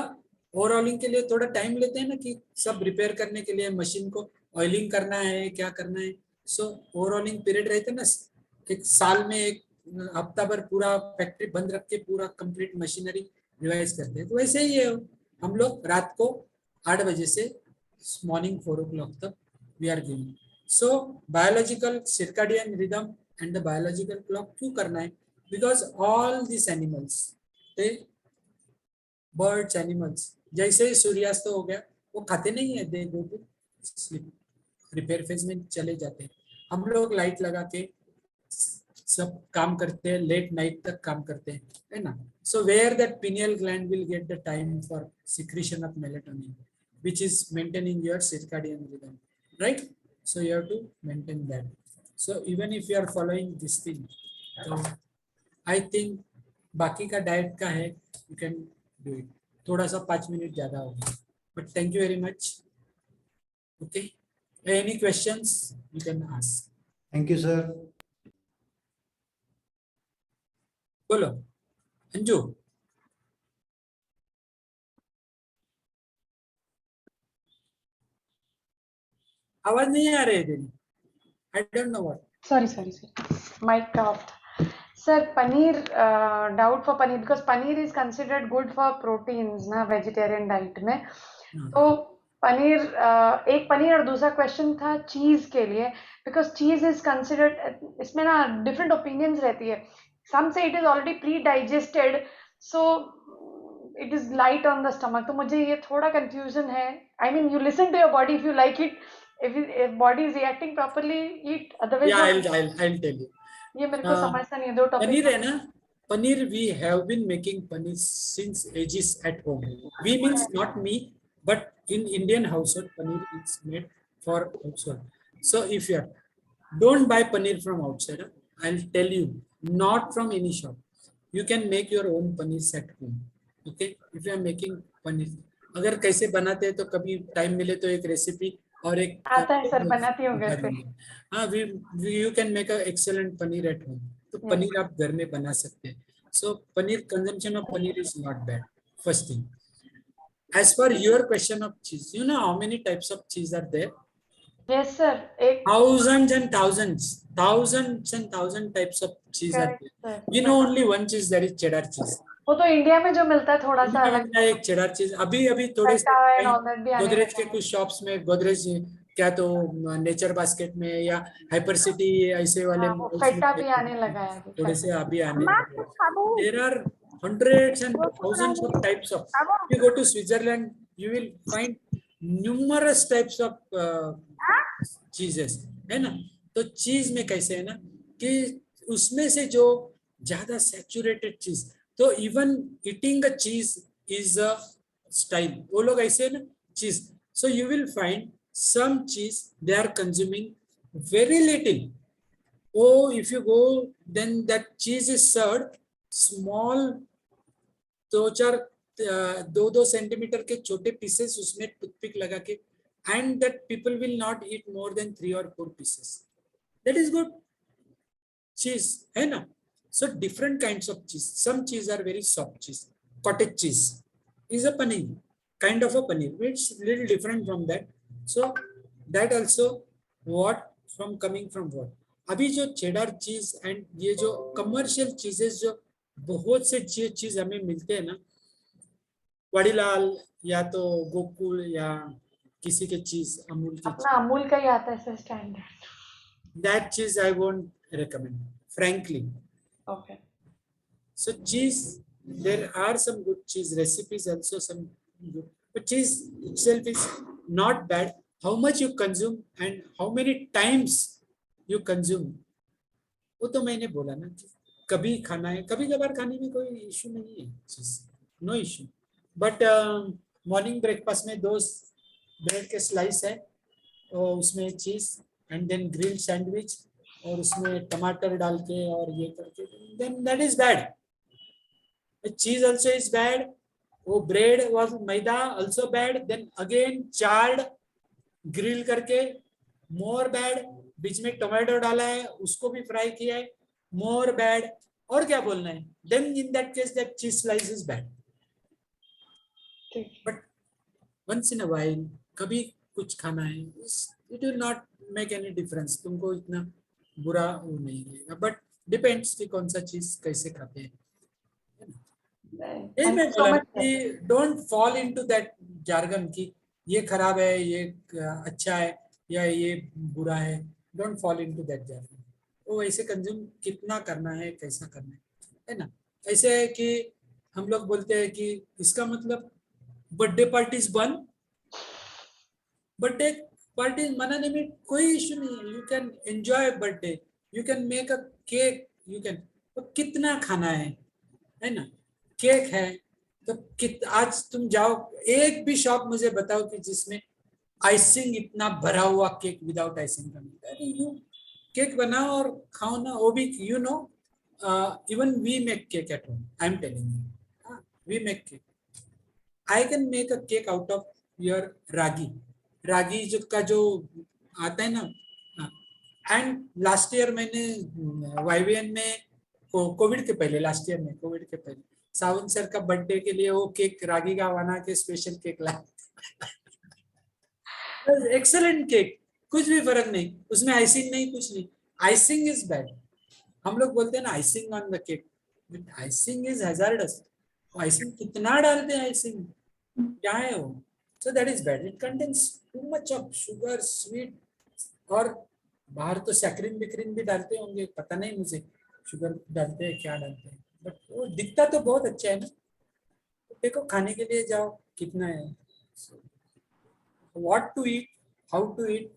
overhauling के लिए थोड़ा टाइम लेते हैं ना कि सब रिपेयर करने के लिए मशीन को ऑयलिंग करना है, क्या करना है। सो ओवरऑलिंग पीरियड रहते हैं ना, एक साल में एक हफ्ता भर पूरा फैक्ट्री बंद रख के पूरा कंप्लीट मशीनरी रिवाइज करते हैं। तो वैसे ही है, हम लोग रात को 8 बजे से मॉर्निंग 4 o'clock तक we are giving. So biological circadian rhythm and the biological clock क्यों करना है, because all this animals, they birds animals, जैसे ही सूर्यास्त हो गया वो खाते नहीं है, they go to sleep, repair phase में चले जाते हैं। हम लोग लाइट लगा के सब काम करते हैं, लेट नाइट तक काम करते हैं, है ना। So where that pineal gland will get the time for secretion of melatonin which is maintaining your circadian rhythm, right? So you have to maintain that. So even if you are following this thing, so I think बाकी का diet का है, you can do it. थोड़ा सा 5 minute ज्यादा होगा, but thank you very much. Okay, any questions you can ask. Thank you, sir. बोलो अंजू। आवाज नहीं आ रही है तेरी, I don't know what. Sorry. Mic off. Sir, paneer, doubt for paneer because paneer is considered good for proteins ना vegetarian diet में। तो पनीर, एक पनीर और दूसरा क्वेश्चन था चीज के लिए, बिकॉज चीज इज कंसिडर्ड, इसमें ना डिफरेंट ओपिनियंस रहती है. सम से it is already pre digested, so it is light on the stomach. तो मुझे ये थोड़ा कंफ्यूजन है. I mean you listen to your body, if you like it, if body is reacting properly, eat, otherwise Yeah, don't. I'll tell you. ये मेरे को समझता नहीं है, दो टॉपिक. पनीर है ना, paneer we have been making paneer since ages at home. We means not me, but in Indian household, paneer is made for household. So if you are, don't buy paneer from outside. I'll tell you, not from any shop. You can make your own paneer at home. Okay, if you are making paneer, अगर कैसे बनाते हैं तो कभी time मिले तो एक recipe और एक आता है सर, बनाती हूँ घर पे. हाँ, you can make a excellent paneer at home. तो पनीर आप घर में बना सकते हैं. So paneer, consumption of paneer is not bad. First thing, as for your question of cheese, you know how many types of cheese are there? Yes sir, एक Thousands and thousands types of cheese are correct there. sir. We know only one cheese, that is cheddar cheese. वो तो India में जो मिलता है थोड़ा सा India में अलग. मिलता है एक cheddar cheese. अभी थोड़े से Feta and all that भी आने गोदरेज के लगा है. कुछ शॉप्स में, गोदरेज क्या तो नेचर बास्केट में या हाइपर सिटी ऐसे वाले हाँ, वो malls फेटा में भी आने लगा है अभी. थोड़े से अभी आने Mama, लगे. Babu, There are hundreds and thousands of types of. If you go to Switzerland, you will find numerous types of cheeses, है ना. तो चीज में कैसे है ना कि उसमें से जो ज्यादा सैचुरेटेड चीज, तो इवन ईटिंग अ चीज इज अ स्टाइल. वो लोग ऐसे है ना चीज. So you will find some cheese they are consuming very little. Oh, if you go, then that cheese is served small, दो सेंटीमीटर के छोटे पीसेस उसमें टूथपिक लगा के, and that people will not eat more than 3 or 4 pieces. That is good cheese, है ना. So different kinds of cheese. Some cheese are very soft cheese. Cottage cheese is a paneer, kind of a paneer. It's little different from that. So that also what from coming from what. अभी जो cheddar चीज and ये जो commercial चीजेस जो बहुत से चीज हमें मिलते हैं ना, वाड़ीलाल या तो गोकुल या किसी के चीज, अमूल की, अपना अमूल का ही आता है sir standard. that cheese I won't recommend, frankly. Okay. So cheese, there are some good cheese recipes also, some good, but cheese itself is not bad. How much you consume and how many times you consume, वो तो मैंने बोला ना, कभी खाना है, कभी कभार खाने में कोई इशू नहीं है, cheese no issue. But morning breakfast में 2 ब्रेड के स्लाइस है और उसमें चीज एंड देन ग्रिल्ड सैंडविच और उसमें टमाटर डाल के और ये करके, then that is bad. Cheese also is bad. वो ब्रेड और maida also bad. Then again charred grill करके, मोर बैड. बीच में टोमेटो डाला है, उसको भी फ्राई किया है, मोर बैड. और क्या बोलना है? Then in that case that cheese slice is bad. But once in a while कभी कुछ खाना है, it will not make any difference. तुमको इतना बुरा वो नहीं लगेगा. बट डिपेंड्स कि कौन सा चीज कैसे खाते हैं. Don't fall into that jargon कि ये खराब है, ये अच्छा है या ये बुरा है. Don't fall into that jargon. वो ऐसे कंज्यूम कितना करना है, कैसा करना है ना. ऐसे है कि हम लोग बोलते हैं कि इसका मतलब बर्थडे पार्टीज बन. बर्थडे पार्टी मनाने में कोई इश्यू नहीं है. You can enjoy birthday, you can make a cake, you can. तो कितना खाना है ना. केक है तो आज तुम जाओ, एक भी शॉप मुझे बताओ कि जिसमें आइसिंग इतना भरा हुआ केक विदाउट आइसिंग का मिलता है. यू केक बनाओ और खाओ ना. वो भी you know, even we make cake at home. I am telling you, we make cake. I can make a cake out of your ragi जो का जो आता है ना. एंड लास्ट ईयर मैंने YVN में कोविड के पहले, लास्ट ईयर में कोविड के पहले सावंत सर का बर्थडे के लिए वो केक रागी का बना के स्पेशल केक लाया. एक्सेलेंट केक, कुछ भी फर्क नहीं उसमें. आइसिंग नहीं, कुछ नहीं. Icing is bad. हम लोग बोलते हैं ना icing on the cake, but icing is hazards. Icing कितना डालते हैं, आइसिंग क्या है वो. So that is bad. It contains too much of sugar, sweet, और बाहर तो सैक्रिन बिक्रिन भी डालते होंगे, पता नहीं मुझे शुगर डालते हैं क्या डालते हैं, बट वो दिखता तो बहुत अच्छा है ना. तो देखो खाने के लिए जाओ कितना है, what to eat, how to eat,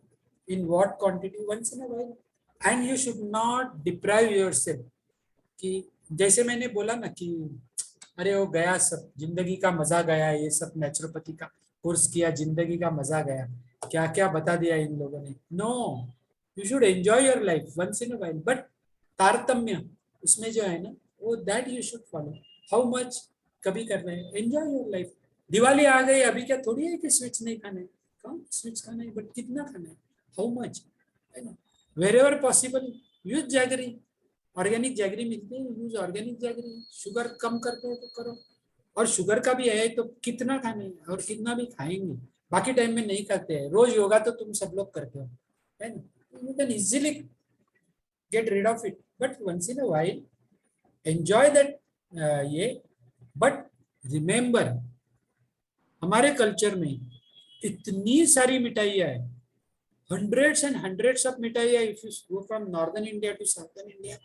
in what quantity, once in a while, and you should not deprive yourself. कि जैसे मैंने बोला ना कि अरे वो गया सब, जिंदगी का मजा गया, ये सब नेचुरोपैथी का कोर्स किया, जिंदगी का मजा गया, क्या क्या बता दिया इन लोगों ने. No, you should enjoy your life once in a while, but तारतम्य उसमें जो है ना वो that you should follow. How much कभी कर रहे हैं, एंजॉय योर लाइफ. दिवाली आ गई, अभी क्या थोड़ी है कि स्वीट्स नहीं खाने, कम स्वीट्स खाना है, बट कितना खाना है, हाउ मच, है ना. Wherever possible use jaggery, organic jaggery मिलती है, यूज ऑर्गेनिक जैगरी. शुगर कम करते हो तो करो, और शुगर का भी है तो कितना खाने और कितना भी खाएंगे, बाकी टाइम में नहीं खाते हैं. रोज योगा तो तुम सब लोग करते हो, है ना. You can easily get rid of it, but once in a while enjoy that ये. बट रिमेंबर, हमारे कल्चर में इतनी सारी मिठाइयाँ है, hundreds and hundreds of मिठाइयाँ. If you go from northern India to southern India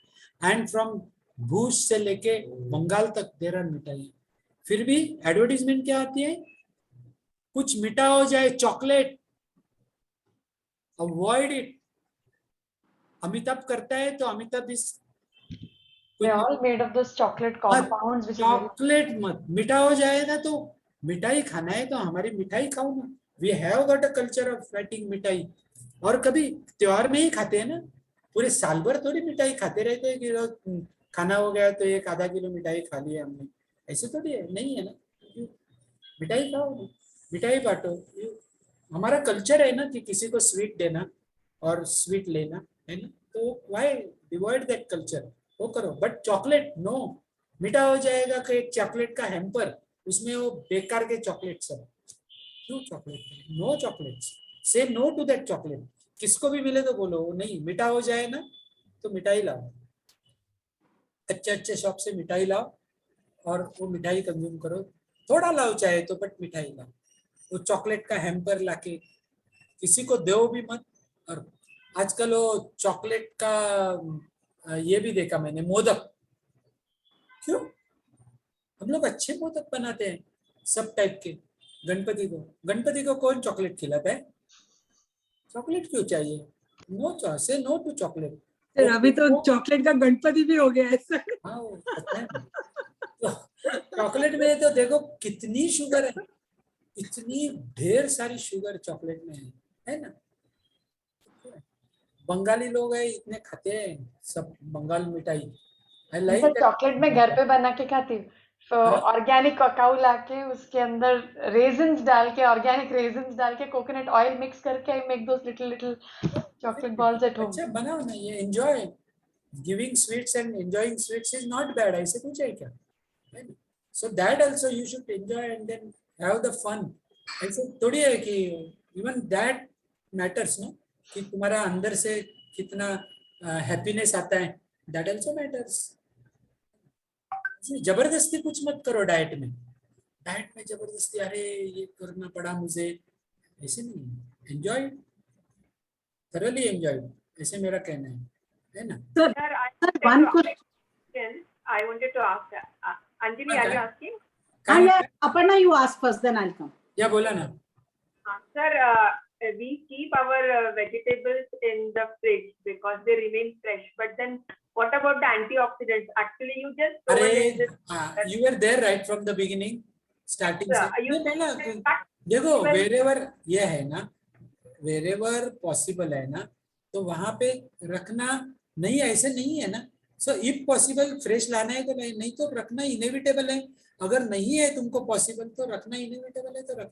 and from Bhuj से लेके बंगाल तक देर आर मिठाइयाँ. फिर भी एडवर्टीजमेंट क्या आती है, कुछ मीठा हो जाए, चॉकलेट, अवॉइड इट. अमिताभ करता है तो Amitabh is They're all made of those chocolate compounds, which is very chocolate मत. मीठा हो जाएगा तो मिठाई खाना है तो हमारी मिठाई खाओ ना. We have got a culture of fighting मिठाई. और कभी त्योहार में ही खाते हैं ना, पूरे साल भर थोड़ी मिठाई खाते रहते हैं कि रोज खाना हो गया तो एक आधा किलो मिठाई खा लिया हमने, ऐसे थोड़ी है, नहीं है ना. मिठाई खाओ ना, मिठाई बांटो. हमारा कल्चर है ना कि किसी को स्वीट देना और स्वीट लेना, है ना. तो व्हाई डिवॉइड दैट कल्चर, वो करो. But chocolate no. मीठा हो जाएगा कि एक चॉकलेट का हैम्पर, उसमें वो बेकार के चॉकलेट सब. क्यों चॉकलेट, नो चॉकलेट्स, से नो टू दैट चॉकलेट. किसको भी मिले तो बोलो नहीं, मीठा हो जाए ना तो मिठाई लाओ, अच्छे अच्छे शॉप से मिठाई लाओ और वो मिठाई कंज्यूम करो. थोड़ा लाओ चाहे तो, बट मिठाई लाओ. वो चॉकलेट का हैम्पर लाके किसी को दो भी मत. और आजकल वो चॉकलेट का ये भी देखा मैंने, मोदक. क्यों, हम लोग अच्छे मोदक बनाते हैं सब टाइप के. गणपति को कौन चॉकलेट खिलाता है, चॉकलेट क्यों चाहिए. नो, से नो टू चॉकलेट. सर अभी तो चॉकलेट का गणपति भी हो गया है सर. हाँ वो पता है. चॉकलेट में तो देखो कितनी शुगर है, इतनी ढेर सारी शुगर चॉकलेट में है ना. बंगाली लोग है इतने खाते हैं सब बंगाल मिठाई. आई लाइक चॉकलेट में घर पे बना के खाती हूँ. तो ऑर्गेनिक ककाओ लाके उसके अंदर रेजिन्स डाल के, ऑर्गेनिक रेजिन्स डाल के, कोकोनट ऑयल मिक्स करके I make those little little chocolate balls at home. अच्छा बनाओ ना, ये enjoy. Giving sweets and enjoying sweets is not bad, ऐसे कुछ है क्या. So that also you should enjoy and then have the fun. ऐसे थोड़ी है कि इवन दैट मैटर्स ना, कि तुम्हारा अंदर से कितना हैप्पीनेस आता है, दैट आल्सो मैटर्स. जबरदस्ती कुछ मत करो डाइट में. डाइट में जबरदस्ती, अरे ये करना पड़ा मुझे, ऐसे नहीं. एंजॉय, thoroughly enjoy, ऐसे मेरा कहना है ना. Sir, one question I wanted to ask. Anjali, are you asking? Yeah, Aparna, you ask first, then I'll come. या बोला ना. Sir, we keep our vegetables in the fridge because they remain fresh. But then, what about the antioxidants? Actually, you just अरे you were there right from the beginning, starting से. देखो wherever ये है ना, wherever possible है ना, तो वहां पे रखना नहीं, ऐसे नहीं है ना. सो इफ पॉसिबल फ्रेश लाना है तो नहीं तो रखना इनएविटेबल है. अगर नहीं है तुमको पॉसिबल तो रखना इनएविटेबल है तो रखना.